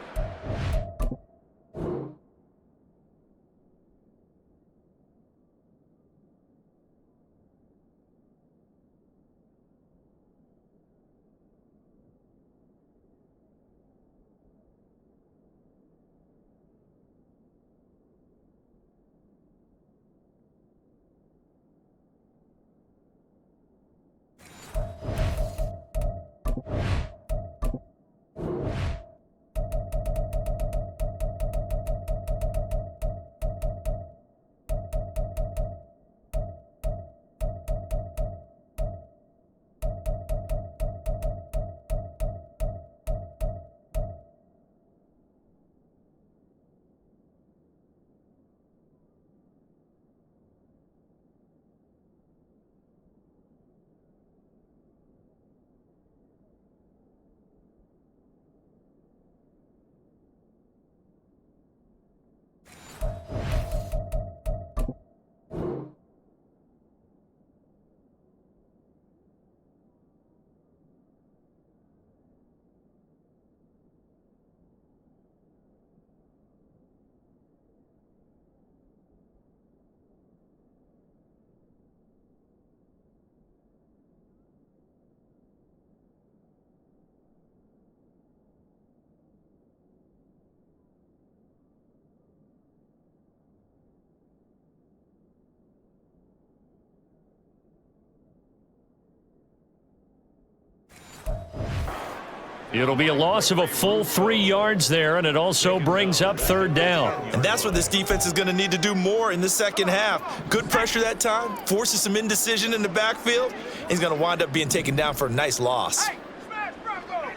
It'll be a loss of a full 3 yards there, and it also brings up 3rd down. And that's what this defense is going to need to do more in the second half. Good pressure that time, forces some indecision in the backfield. He's going to wind up being taken down for a nice loss. Hey, smash Bronco.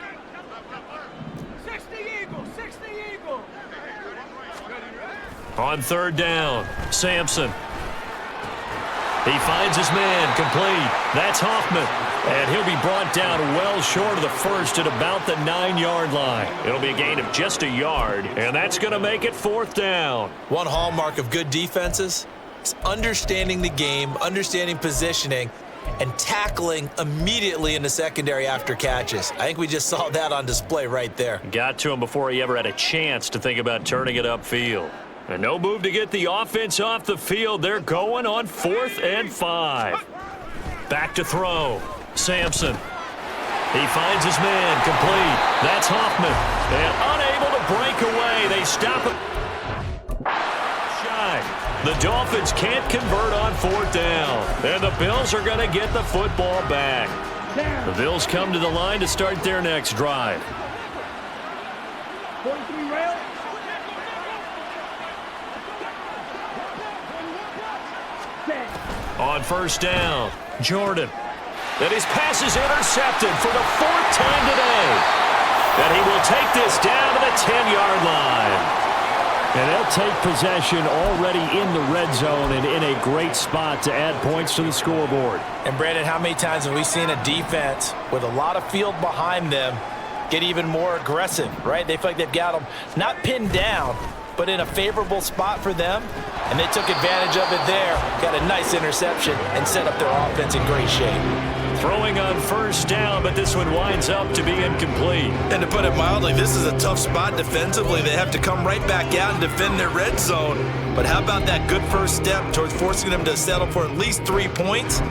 60 Eagle, 60 Eagle. On 3rd down, Sampson. He finds his man, complete. That's Hoffman. And he'll be brought down well short of the first at about the 9-yard line. It'll be a gain of just a yard, and that's going to make it 4th down. One hallmark of good defenses is understanding the game, understanding positioning, and tackling immediately in the secondary after catches. I think we just saw that on display right there. Got to him before he ever had a chance to think about turning it upfield. And no move to get the offense off the field. They're going on 4th and 5. Back to throw. Sampson. He finds his man, complete. That's Hoffman. And unable to break away. They stop it. Shy. The Dolphins can't convert on 4th down. And the Bills are going to get the football back. The Bills come to the line to start their next drive. 43 rail. On first down, Jordan. And his pass is intercepted for the 4th time today. And he will take this down to the 10-yard line. And they'll take possession already in the red zone and in a great spot to add points to the scoreboard. And Brandon, how many times have we seen a defense with a lot of field behind them get even more aggressive, right? They feel like they've got them not pinned down, but in a favorable spot for them, and they took advantage of it there, got a nice interception, and set up their offense in great shape. Throwing on first down, but this one winds up to be incomplete. And to put it mildly, this is a tough spot defensively. They have to come right back out and defend their red zone. But how about that good first step towards forcing them to settle for at least 3 points?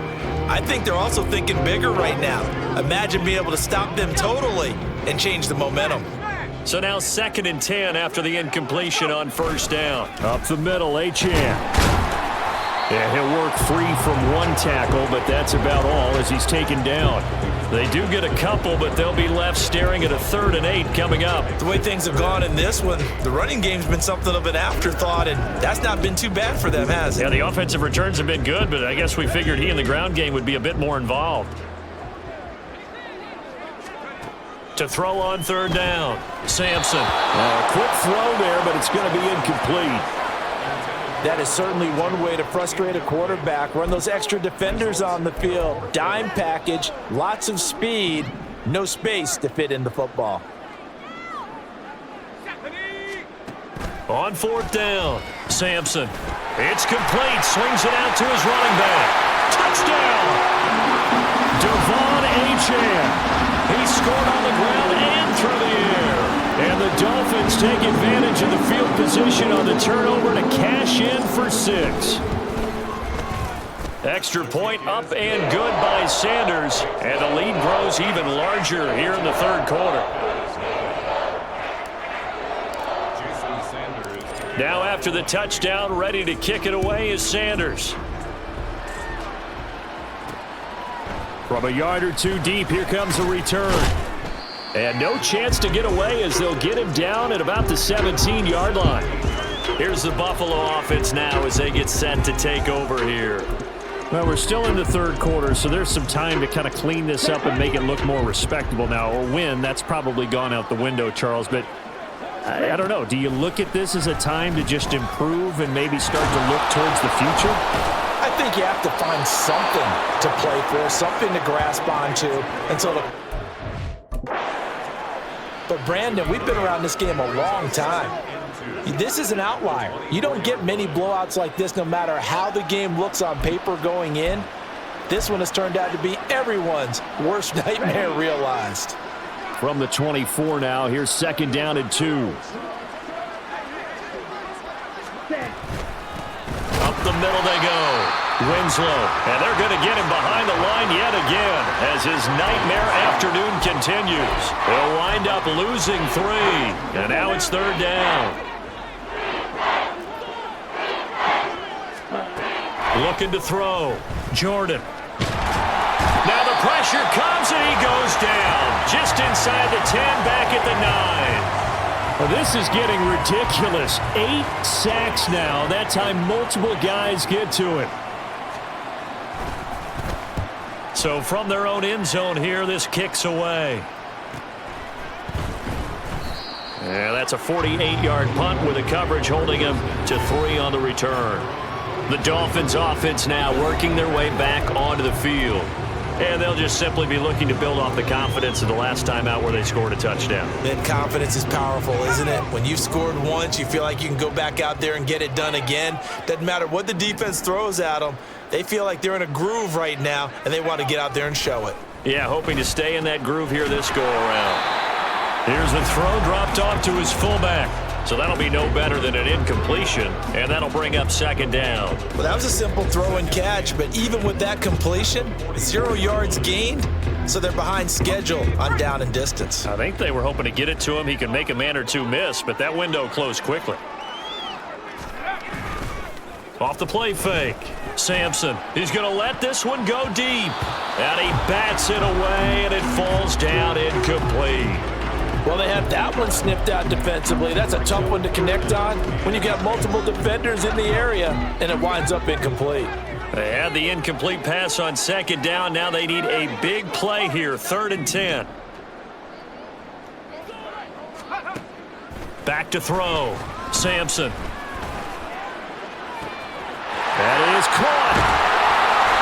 I think they're also thinking bigger right now. Imagine being able to stop them totally and change the momentum. So now 2nd and 10 after the incompletion on first down. Up the middle, Achane. Yeah, he'll work free from one tackle, but that's about all as he's taken down. They do get a couple, but they'll be left staring at a 3rd and 8 coming up. The way things have gone in this one, the running game's been something of an afterthought, and that's not been too bad for them, has it? Yeah, the offensive returns have been good, but I guess we figured he in the ground game would be a bit more involved. To throw on 3rd down, Sampson. Quick throw there, but it's going to be incomplete. That is certainly one way to frustrate a quarterback. Run those extra defenders on the field. Dime package, lots of speed, no space to fit in the football. On 4th down, Sampson. It's complete. Swings it out to his running back. Touchdown! Devon Achane. He scored on the ground and through the air. And the Dolphins take advantage of the field position on the turnover to cash in for 6. Extra point up and good by Sanders. And the lead grows even larger here in the 3rd quarter. Now after the touchdown, ready to kick it away is Sanders. From a yard or two deep, here comes a return. And no chance to get away as they'll get him down at about the 17-yard line. Here's the Buffalo offense now as they get set to take over here. Well, we're still in the 3rd quarter, so there's some time to kind of clean this up and make it look more respectable now. Or win, that's probably gone out the window, Charles. But I don't know. Do you look at this as a time to just improve and maybe start to look towards the future? I think you have to find something to play for, something to grasp onto. And so But Brandon, we've been around this game a long time. This is an outlier. You don't get many blowouts like this no matter how the game looks on paper going in. This one has turned out to be everyone's worst nightmare realized. From the 24 now, here's 2nd down and 2. Up the middle they go. Winslow, and they're going to get him behind the line yet again as his nightmare afternoon continues. They'll wind up losing 3, and now it's 3rd down. Looking to throw. Jordan. Now the pressure comes, and he goes down. Just inside the 10, back at the 9. Well, this is getting ridiculous. 8 sacks now. That time multiple guys get to him. So from their own end zone here, this kicks away. And that's a 48-yard punt with the coverage holding him to 3 on the return. The Dolphins offense now working their way back onto the field. And they'll just simply be looking to build off the confidence of the last time out where they scored a touchdown. And confidence is powerful, isn't it? When you've scored once, you feel like you can go back out there and get it done again. Doesn't matter what the defense throws at them. They feel like they're in a groove right now, and they want to get out there and show it. Yeah, hoping to stay in that groove here this go-around. Here's the throw dropped off to his fullback. So that'll be no better than an incompletion, and that'll bring up 2nd down. Well, that was a simple throw and catch, but even with that completion, 0 yards gained, so they're behind schedule on down and distance. I think they were hoping to get it to him. He could make a man or two miss, but that window closed quickly. Off the play fake. Sampson, he's going to let this one go deep. And he bats it away, and it falls down incomplete. Well, they have that one snipped out defensively. That's a tough one to connect on when you got multiple defenders in the area, and it winds up incomplete. They had the incomplete pass on second down. Now they need a big play here, 3rd and 10. Back to throw. Sampson. That is caught.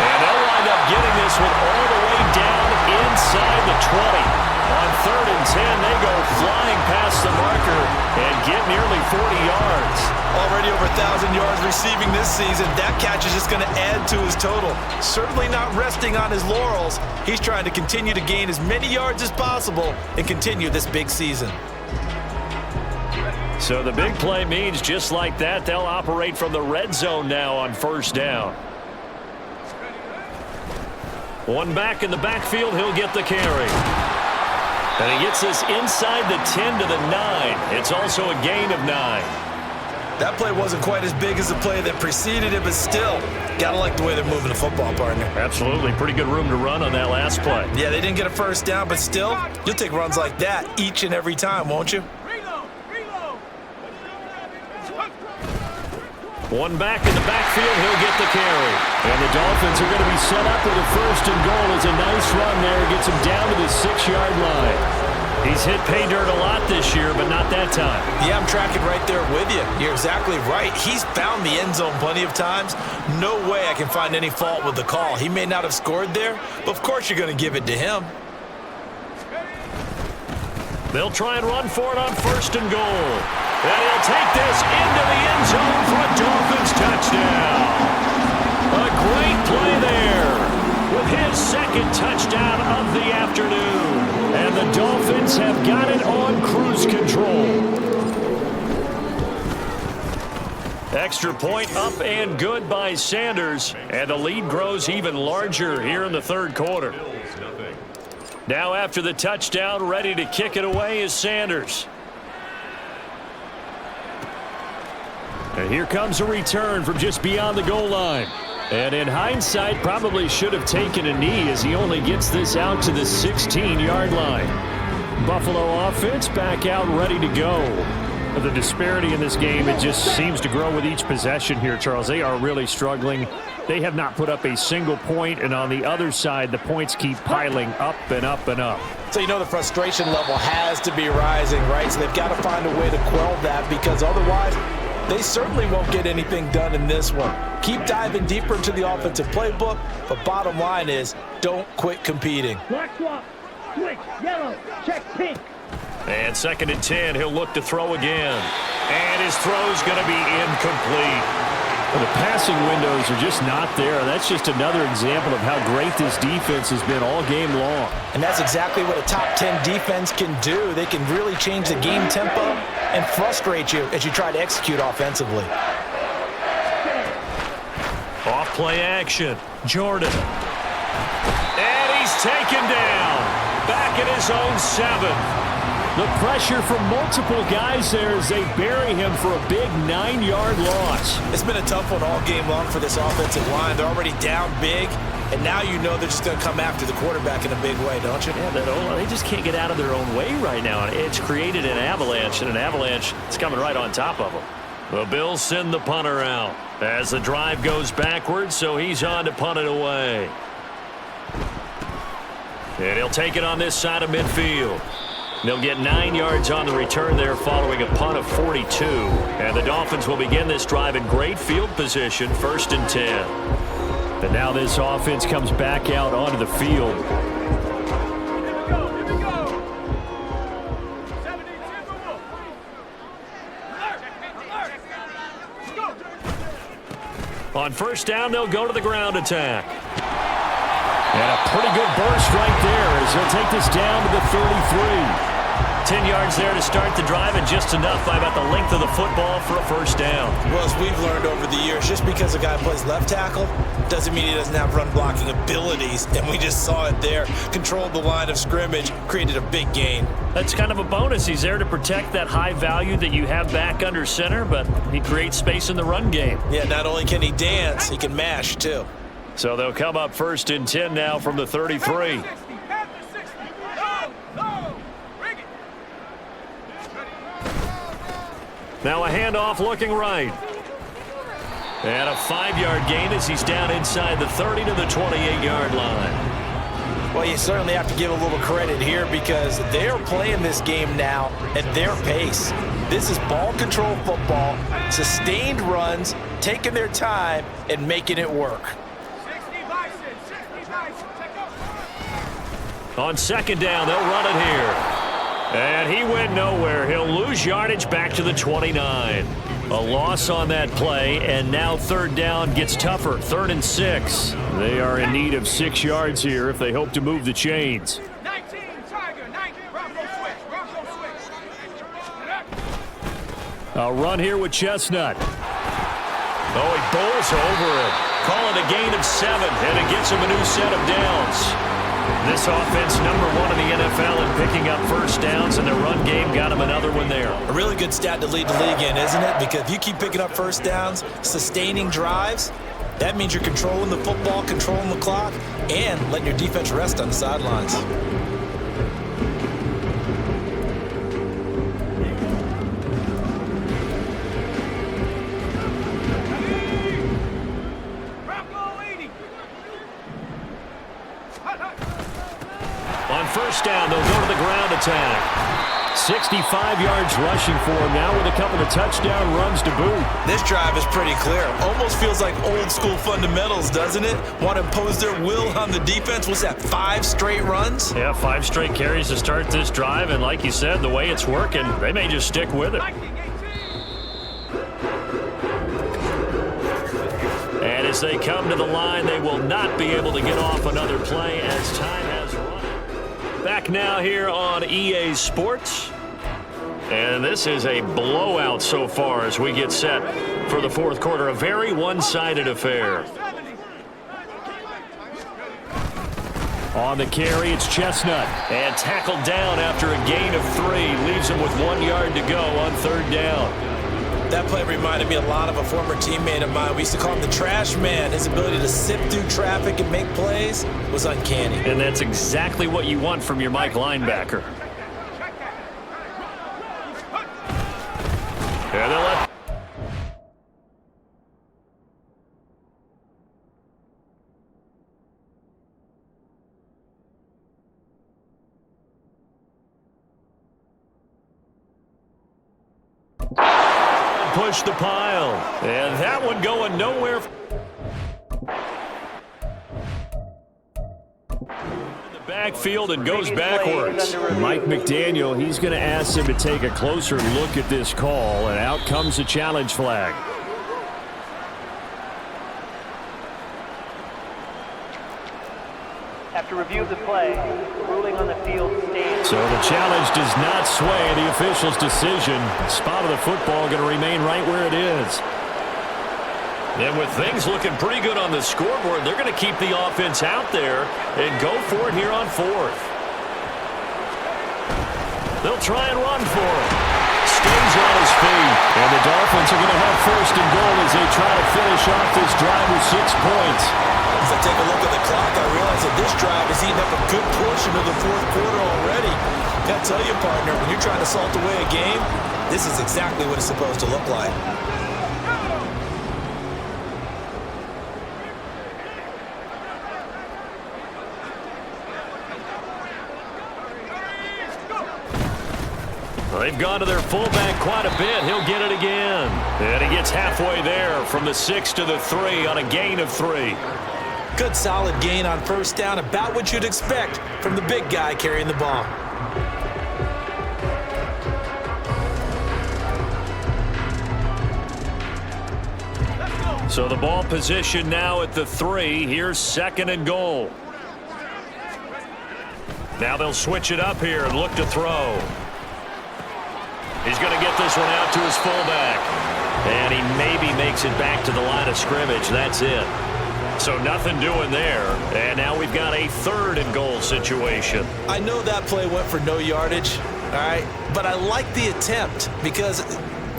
And they'll wind up getting this one all the way down inside the 20. On 3rd and 10, they go flying past the marker and get nearly 40 yards. Already over 1,000 yards receiving this season. That catch is just going to add to his total. Certainly not resting on his laurels. He's trying to continue to gain as many yards as possible and continue this big season. So the big play means just like that, they'll operate from the red zone now on 1st down. One back in the backfield, he'll get the carry. And he gets this inside the 10 to the 9. It's also a gain of 9. That play wasn't quite as big as the play that preceded it, but still, gotta like the way they're moving the football, partner. Absolutely. Pretty good room to run on that last play. Yeah, they didn't get a 1st down, but still, you'll take runs like that each and every time, won't you? One back in the backfield, he'll get the carry. And the Dolphins are going to be set up with a 1st and goal. It's a nice run there. Gets him down to the 6-yard line. He's hit pay dirt a lot this year, but not that time. Yeah, I'm tracking right there with you. You're exactly right. He's found the end zone plenty of times. No way I can find any fault with the call. He may not have scored there, but of course you're going to give it to him. They'll try and run for it on 1st and goal. And he'll take this into the end zone for a Dolphins touchdown. A great play there with his 2nd touchdown of the afternoon. And the Dolphins have got it on cruise control. Extra point up and good by Sanders. And the lead grows even larger here in the 3rd quarter. Now after the touchdown, ready to kick it away is Sanders. And here comes a return from just beyond the goal line. And in hindsight, probably should have taken a knee as he only gets this out to the 16-yard line. Buffalo offense back out ready to go. The disparity in this game, it just seems to grow with each possession here, Charles. They are really struggling. They have not put up a single point, and on the other side, the points keep piling up and up and up. So you know the frustration level has to be rising, right? So they've got to find a way to quell that, because otherwise they certainly won't get anything done in this one. Keep diving deeper into the offensive playbook, but bottom line is don't quit competing. Black swap, switch, yellow, check pink. And 2nd and 10, he'll look to throw again. And his throw's going to be incomplete. Well, the passing windows are just not there. That's just another example of how great this defense has been all game long. And that's exactly what a top 10 defense can do. They can really change the game tempo and frustrate you as you try to execute offensively. Off play action. Jordan. And he's taken down. Back at his own 7. The pressure from multiple guys there as they bury him for a big 9-yard loss. It's been a tough one all game long for this offensive line. They're already down big, and now you know they're just going to come after the quarterback in a big way, don't you? Yeah, they just can't get out of their own way right now. It's created an avalanche, and an avalanche is coming right on top of them. The Bills send the punter out as the drive goes backwards, so he's on to punt it away. And he'll take it on this side of midfield. They'll get 9 yards on the return there following a punt of 42. And the Dolphins will begin this drive in great field position, 1st and 10. And now this offense comes back out onto the field. On 1st down, they'll go to the ground attack. And a pretty good burst right there as he'll take this down to the 33. 10 yards there to start the drive, and just enough by about the length of the football for a 1st down. Well, as we've learned over the years, just because a guy plays left tackle doesn't mean he doesn't have run blocking abilities, and we just saw it there. Controlled the line of scrimmage, created a big gain. That's kind of a bonus. He's there to protect that high value that you have back under center, but he creates space in the run game. Yeah, not only can he dance, he can mash too. So they'll come up 1st and 10 now from the 33. Now a handoff looking right. And a 5-yard gain as he's down inside the 30 to the 28-yard line. Well, you certainly have to give a little credit here because they're playing this game now at their pace. This is ball control football, sustained runs, taking their time, and making it work. On second down, they'll run it here. And he went nowhere. He'll lose yardage back to the 29. A loss on that play, and now third down gets tougher. 3rd and 6. They are in need of 6 yards here if they hope to move the chains. 19, Tiger, 19, Bronco switch. A run here with Chestnut. Oh, he bowls over it. Call it a gain of 7, and it gets him a new set of downs. This offense, number 1 in the NFL in picking up first downs, and the run game got him another one there. A really good stat to lead the league in, isn't it? Because if you keep picking up first downs, sustaining drives, that means you're controlling the football, controlling the clock, and letting your defense rest on the sidelines. On first down, they'll go to the ground attack. 65 yards rushing for him now with a couple of touchdown runs to boot. This drive is pretty clear. Almost feels like old school fundamentals, doesn't it? Want to impose their will on the defense. What's that, 5 straight runs? Yeah, 5 straight carries to start this drive, and like you said, the way it's working, they may just stick with it. And as they come to the line, they will not be able to get off another play as time has run. Back now here on EA Sports. And this is a blowout so far as we get set for the fourth quarter. A very one-sided affair. On the carry, it's Chestnut. And tackled down after a gain of 3. Leaves him with 1 yard to go on third down. That play reminded me a lot of a former teammate of mine. We used to call him the trash man. His ability to sift through traffic and make plays was uncanny. And that's exactly what you want from your Mike linebacker. And they'll let push the pile. And that one going nowhere. In the backfield and goes backwards. Mike McDaniel, he's going to ask him to take a closer look at this call, and out comes the challenge flag. After review of the play, ruling on the field stands. So the challenge does not sway the official's decision. Spot of the football going to remain right where it is. And with things looking pretty good on the scoreboard, they're going to keep the offense out there and go for it here on 4th. They'll try and run for it. Stays on his feet. And the Dolphins are going to have 1st and goal as they try to finish off this drive with 6 points. As I take a look at the clock, I realize that this drive has eaten up a good portion of the fourth quarter already. Gotta tell you, partner, when you're trying to salt away a game, this is exactly what it's supposed to look like. They've gone to their fullback quite a bit. He'll get it again. And he gets halfway there from the 6 to the 3 on a gain of 3. Good solid gain on first down, about what you'd expect from the big guy carrying the ball. So the ball position now at the 3. Here's 2nd and goal. Now they'll switch it up here and look to throw. He's going to get this one out to his fullback. And he maybe makes it back to the line of scrimmage. That's it. So nothing doing there. And now we've got a 3rd and goal situation. I know that play went for no yardage, all right? But I like the attempt because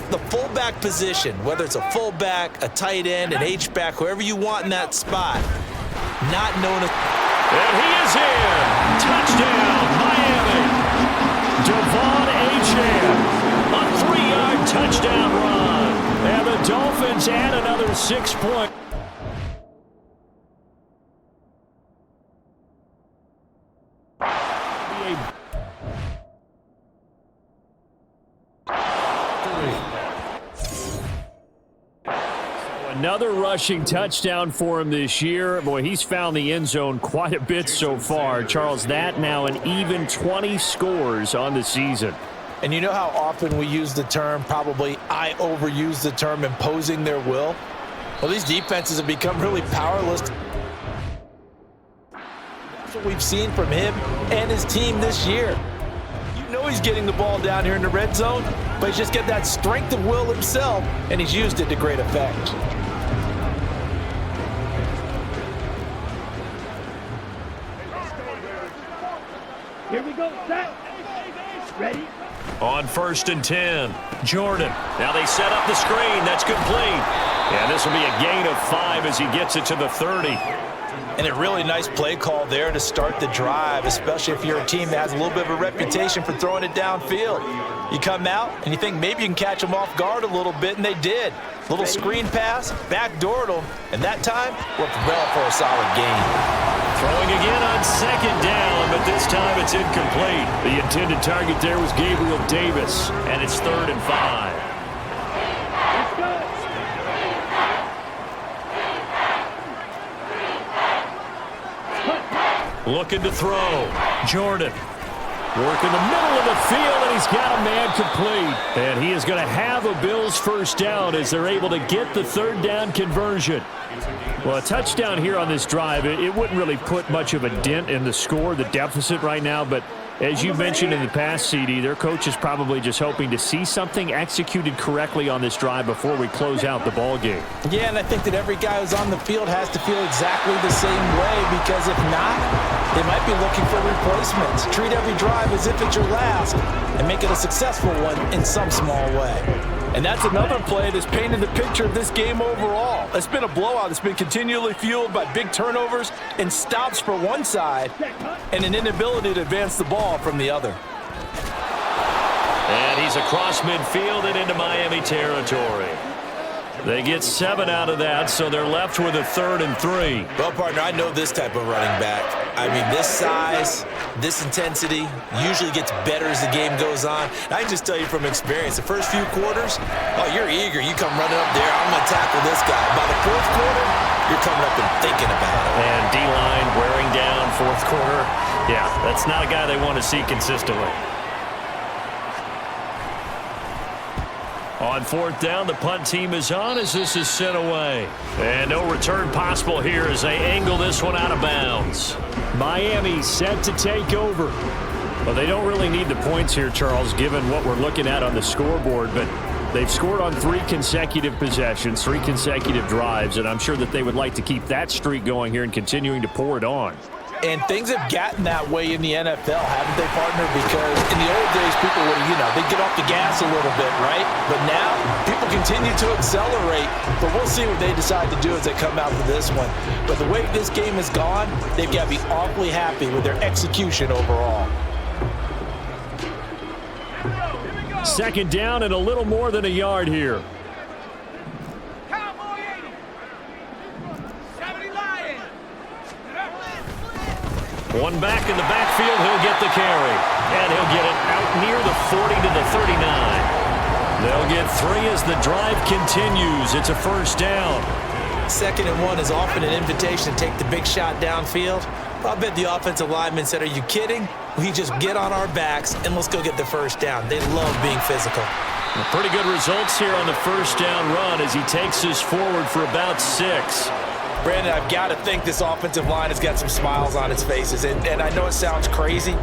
the fullback position, whether it's a fullback, a tight end, an H-back, whoever you want in that spot, not known as... And he is in. Touchdown, Miami. Devon Achane. A 3-yard touchdown run. And the Dolphins add another a 6-point. Another rushing touchdown for him this year. Boy, he's found the end zone quite a bit so far. Charles, that now an even 20 scores on the season. And you know how often we use the term, probably I overuse the term, imposing their will? Well, these defenses have become really powerless. That's what we've seen from him and his team this year. You know he's getting the ball down here in the red zone, but he's just got that strength of will himself, and he's used it to great effect. Here we go, set. Ready? On 1st and 10, Jordan. Now they set up the screen. That's complete. And this will be a gain of 5 as he gets it to the 30. And a really nice play call there to start the drive, especially if you're a team that has a little bit of a reputation for throwing it downfield. You come out and you think maybe you can catch them off guard a little bit, and they did. Little screen pass, backdoored them, and that time worked well for a solid gain. Throwing again on 2nd down, but this time it's incomplete. The intended target there was Gabriel Davis, and it's 3rd and 5. Let's go. Looking to throw. Jordan. Working the middle of the field, and he's got a man complete. And he is going to have a Bills first down as they're able to get the 3rd down conversion. Well, a touchdown here on this drive, it wouldn't really put much of a dent in the score, the deficit right now, but as you mentioned in the past, CD, their coach is probably just hoping to see something executed correctly on this drive before we close out the ball game. Yeah, and I think that every guy who's on the field has to feel exactly the same way, because if not, they might be looking for replacements. Treat every drive as if it's your last and make it a successful one in some small way. And that's another play that's painted the picture of this game overall. It's been a blowout. It's been continually fueled by big turnovers and stops for one side and an inability to advance the ball from the other. And he's across midfield and into Miami territory. They get 7 out of that, so they're left with a 3rd and 3. Well, partner, I know this type of running back. I mean, this size, this intensity usually gets better as the game goes on. I can just tell you from experience, the first few quarters, oh, you're eager. You come running up there, I'm going to tackle this guy. By the 4th quarter, you're coming up and thinking about it. And D-line wearing down 4th quarter. Yeah, that's not a guy they want to see consistently. On 4th down, the punt team is on as this is sent away. And no return possible here as they angle this one out of bounds. Miami set to take over. Well, they don't really need the points here, Charles, given what we're looking at on the scoreboard, but they've scored on 3 consecutive possessions, 3 consecutive drives, and I'm sure that they would like to keep that streak going here and continuing to pour it on. And things have gotten that way in the NFL, haven't they, partner? Because in the old days, people would, they'd get off the gas a little bit, right? But now, people continue to accelerate. But we'll see what they decide to do as they come out for this one. But the way this game has gone, they've got to be awfully happy with their execution overall. 2nd down and a little more than a yard here. One back in the backfield, he'll get the carry. And he'll get it out near the 40 to the 39. They'll get 3 as the drive continues. It's a first down. 2nd and 1 is often an invitation to take the big shot downfield. I bet the offensive lineman said, are you kidding? We just get on our backs and let's go get the first down. They love being physical. Well, pretty good results here on the first down run as he takes us forward for about 6. Brandon, I've got to think this offensive line has got some smiles on its faces. And I know it sounds crazy,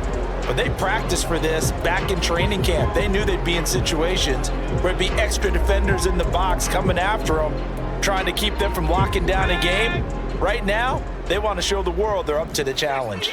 but they practiced for this back in training camp. They knew they'd be in situations where it'd be extra defenders in the box coming after them, trying to keep them from locking down a game. Right now, they want to show the world they're up to the challenge.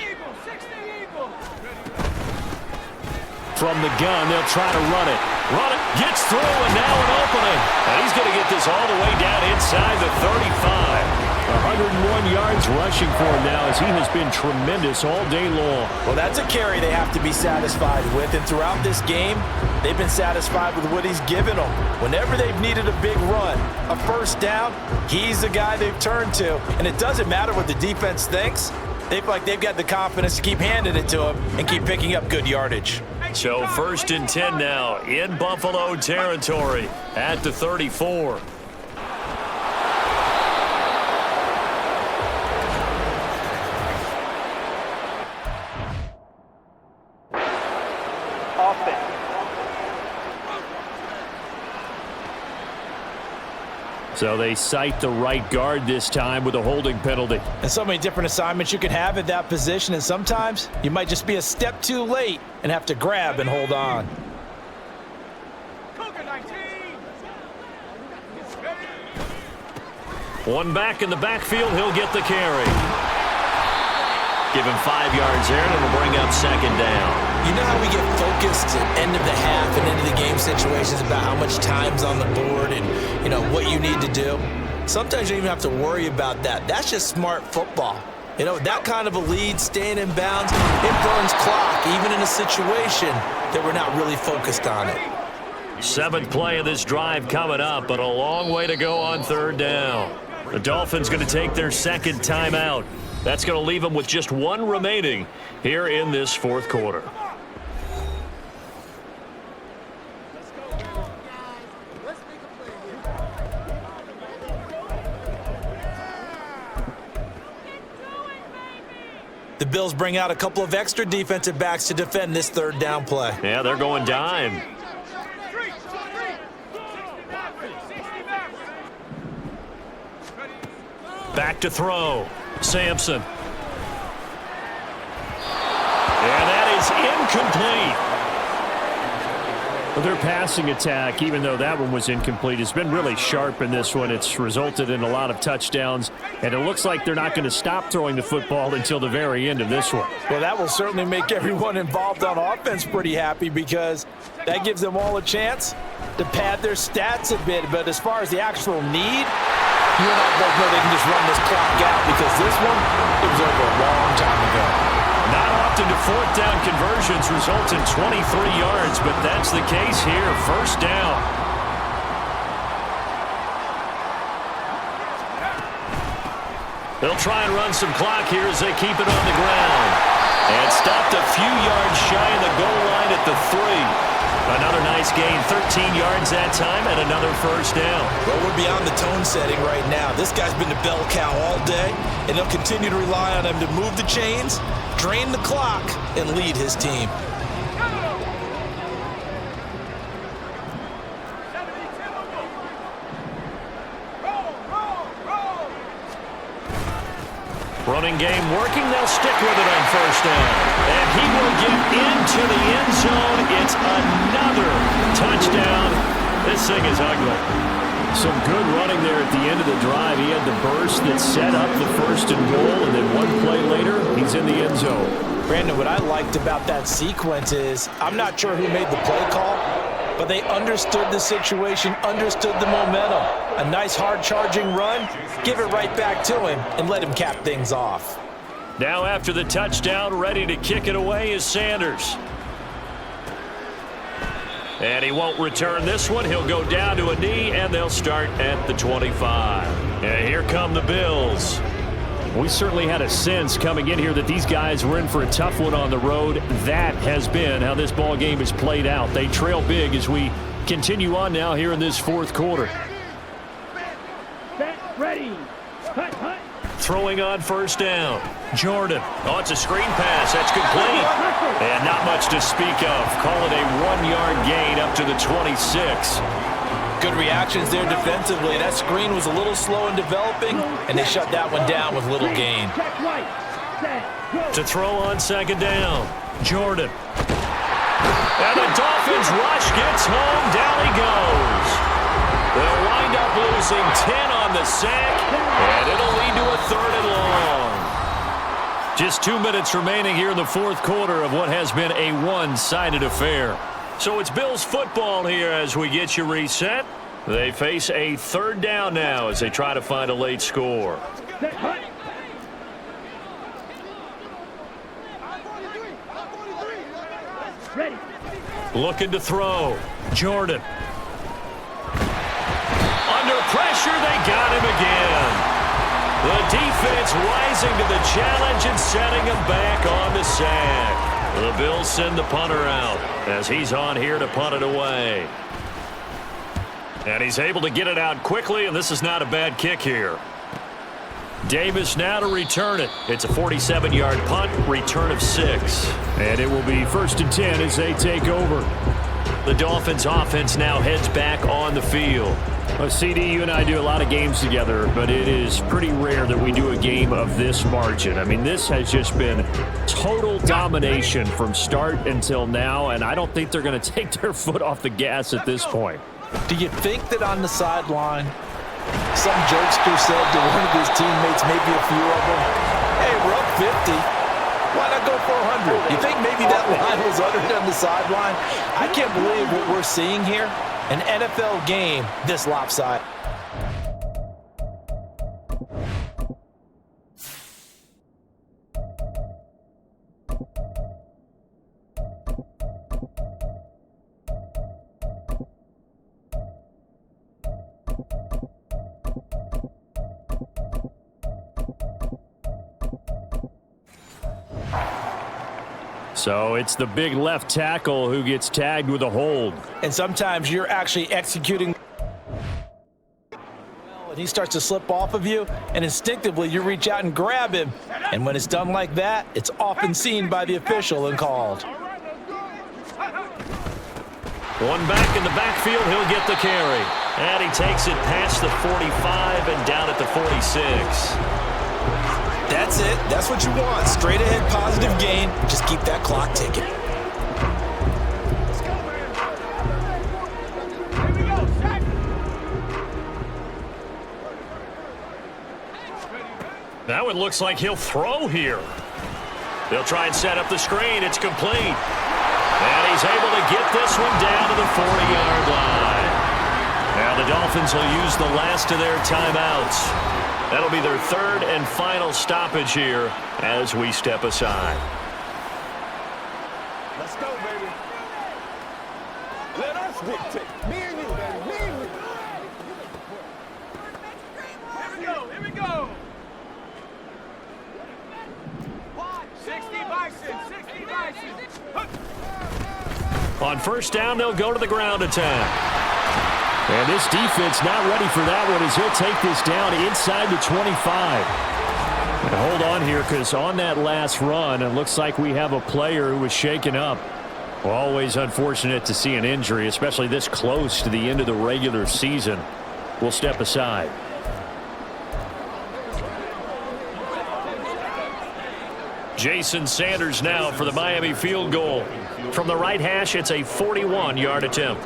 From the gun, they'll try to run it. Run it, gets through, and now an opening. And he's going to get this all the way down inside the 35. 101 yards rushing for him now as he has been tremendous all day long. Well, that's a carry they have to be satisfied with. And throughout this game, they've been satisfied with what he's given them. Whenever they've needed a big run, a first down, he's the guy they've turned to. And it doesn't matter what the defense thinks. They feel like they've got the confidence to keep handing it to him and keep picking up good yardage. So 1st and 10 now in Buffalo territory at the 34. So they cite the right guard this time with a holding penalty. And so many different assignments you can have at that position, and sometimes you might just be a step too late and have to grab and hold on. One back in the backfield, he'll get the carry. Give him 5 yards there, and it'll bring up 2nd down. You know how we get focused at end of the half and end of the game situations about how much time's on the board and, you know, what you need to do? Sometimes you don't even have to worry about that. That's just smart football. You know, that kind of a lead, staying in bounds, it burns clock, even in a situation that we're not really focused on it. 7th play of this drive coming up, but a long way to go on 3rd down. The Dolphins going to take their 2nd timeout. That's going to leave them with just 1 remaining here in this 4th quarter. The Bills bring out a couple of extra defensive backs to defend this 3rd down play. Yeah, they're going dime. Back to throw. Sampson. And that is incomplete. Well, their passing attack, even though that one was incomplete, has been really sharp in this one. It's resulted in a lot of touchdowns, and it looks like they're not going to stop throwing the football until the very end of this one. Well, that will certainly make everyone involved on offense pretty happy because that gives them all a chance to pad their stats a bit. But as far as the actual need, you and I both know they can just run this clock out because this one, it was over a long time ago. Not often do 4th down conversions result in 23 yards, but that's the case here. 1st down. They'll try and run some clock here as they keep it on the ground. And stopped a few yards shy of the goal line at the 3. Another nice gain, 13 yards that time, and another 1st down. Well, we're beyond the tone setting right now. This guy's been the bell cow all day, and they'll continue to rely on him to move the chains, drain the clock, and lead his team. Running game working. They'll stick with it on 1st down. And he will get into the end zone. It's another touchdown. This thing is ugly. Some good running there at the end of the drive. He had the burst that set up the 1st and goal, and then 1 play later, he's in the end zone. Brandon, what I liked about that sequence is I'm not sure who made the play call, but they understood the situation, understood the momentum. A nice hard-charging run, give it right back to him, and let him cap things off. Now after the touchdown, ready to kick it away is Sanders. And he won't return this one. He'll go down to a knee, and they'll start at the 25. And here come the Bills. We certainly had a sense coming in here that these guys were in for a tough one on the road. That has been how this ball game has played out. They trail big as we continue on now here in this 4th quarter. Set, ready. Hut, hut. Throwing on 1st down. Jordan. Oh, it's a screen pass. That's complete. And not much to speak of. Call it a 1-yard gain up to the 26. Good reactions there defensively. That screen was a little slow in developing, and they shut that one down with little gain. To throw on 2nd down. Jordan. And the Dolphins rush gets home. Down he goes. They'll wind up losing 10 on the sack, and it'll lead to a 3rd and long. Just 2 minutes remaining here in the 4th quarter of what has been a one-sided affair. So it's Bills football here as we get you reset. They face a 3rd down now as they try to find a late score. Set, hut. Ready. Looking to throw. Jordan. Under pressure, they got him again. The defense rising to the challenge and setting him back on the sack. The Bills send the punter out as he's on here to punt it away. And he's able to get it out quickly, and this is not a bad kick here. Davis now to return it. It's a 47-yard punt, return of 6. And it will be 1st and 10 as they take over. The Dolphins offense now heads back on the field. Well, CD, you and I do a lot of games together, but it is pretty rare that we do a game of this margin. I mean, this has just been total domination from start until now, and I don't think they're going to take their foot off the gas at this point. Do you think that on the sideline, some jokester said to one of his teammates, maybe a few of them, hey, we're up 50. Why not go for 100? You think maybe that line was uttered on the sideline? I can't believe what we're seeing here. An NFL game this lopsided. So it's the big left tackle who gets tagged with a hold. And sometimes you're actually executing and he starts to slip off of you, and instinctively you reach out and grab him. And when it's done like that, it's often seen by the official and called. One back in the backfield, he'll get the carry. And he takes it past the 45 and down at the 46. That's it. That's what you want. Straight ahead positive gain. Just keep that clock ticking. Now it looks like he'll throw here. They'll try and set up the screen. It's complete. And he's able to get this one down to the 40-yard line. Now the Dolphins will use the last of their timeouts. That'll be their third and final stoppage here as we step aside. Let's go, baby. Let us dictate. Me and you, baby. Me and you. Here we go. Here we go. 60 bison. 60 bison. On first down, they'll go to the ground attack. And this defense not ready for that one as he'll take this down inside the 25. And hold on here, because on that last run, it looks like we have a player who was shaken up. Always unfortunate to see an injury, especially this close to the end of the regular season. We'll step aside. Jason Sanders now for the Miami field goal. From the right hash, it's a 41-yard attempt.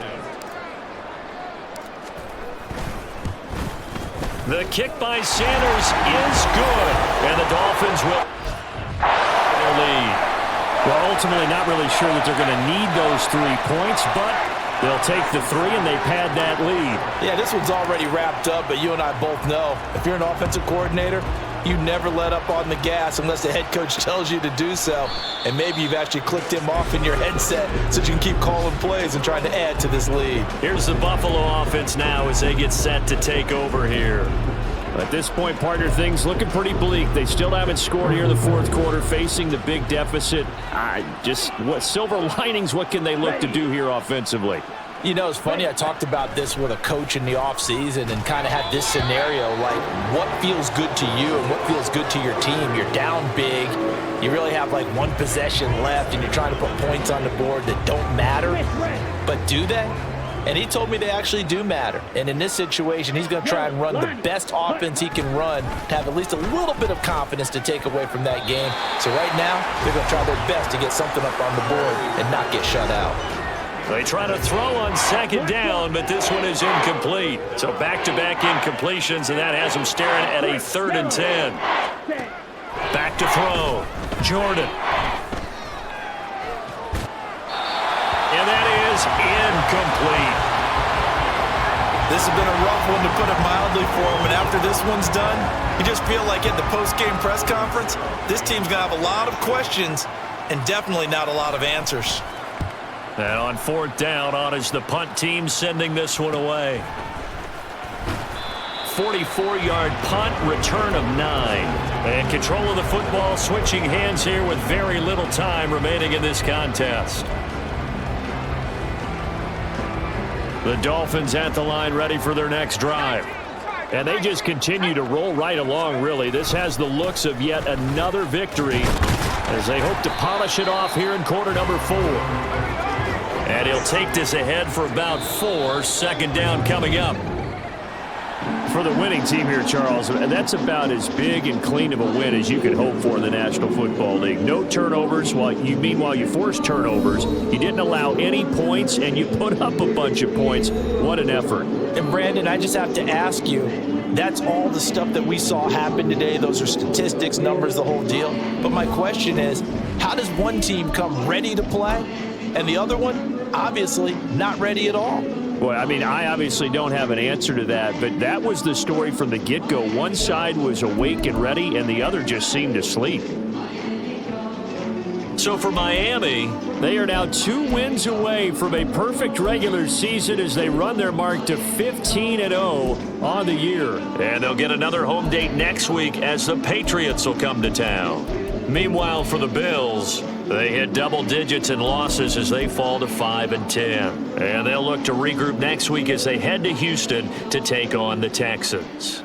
The kick by Sanders is good, and the Dolphins will their lead. Well, ultimately not really sure that they're going to need those 3 points, but they'll take the 3 and they pad that lead. Yeah, this one's already wrapped up, but you and I both know if you're an offensive coordinator, you never let up on the gas unless the head coach tells you to do so. And maybe you've actually clicked him off in your headset so you can keep calling plays and trying to add to this lead. Here's the Buffalo offense now as they get set to take over here. At this point, partner, things looking pretty bleak. They still haven't scored here in the fourth quarter, facing the big deficit. Just what silver linings, what can they look to do here offensively? You know, it's funny, I talked about this with a coach in the offseason and kind of had this scenario, like what feels good to you and what feels good to your team. You're down big. You really have like one possession left and you're trying to put points on the board that don't matter. But do they? And he told me they actually do matter. And in this situation, he's going to try and run the best offense he can run to have at least a little bit of confidence to take away from that game. So right now, they're going to try their best to get something up on the board and not get shut out. They try to throw on second down, but this one is incomplete. So back-to-back incompletions, and that has them staring at a 3rd and 10. Back to throw. Jordan. And that is incomplete. This has been a rough one, to put it mildly, for him. And after this one's done, you just feel like at the post-game press conference, this team's going to have a lot of questions and definitely not a lot of answers. And on 4th down, on is the punt team sending this one away. 44-yard punt, return of 9. And control of the football switching hands here with very little time remaining in this contest. The Dolphins at the line, ready for their next drive. And they just continue to roll right along, really. This has the looks of yet another victory as they hope to polish it off here in quarter number 4. And he'll take this ahead for about 4. 2nd down coming up. For the winning team here, Charles, that's about as big and clean of a win as you could hope for in the National Football League. No turnovers. Meanwhile, you forced turnovers. You didn't allow any points, and you put up a bunch of points. What an effort. And, Brandon, I just have to ask you, that's all the stuff that we saw happen today. Those are statistics, numbers, the whole deal. But my question is, how does one team come ready to play, and the other one, obviously, not ready at all? Well, I mean, I obviously don't have an answer to that, but that was the story from the get-go. One side was awake and ready, and the other just seemed to sleep. So for Miami, they are now 2 wins away from a perfect regular season as they run their mark to 15-0 on the year. And they'll get another home date next week as the Patriots will come to town. Meanwhile, for the Bills, they hit double digits in losses as they fall to 5-10. And they'll look to regroup next week as they head to Houston to take on the Texans.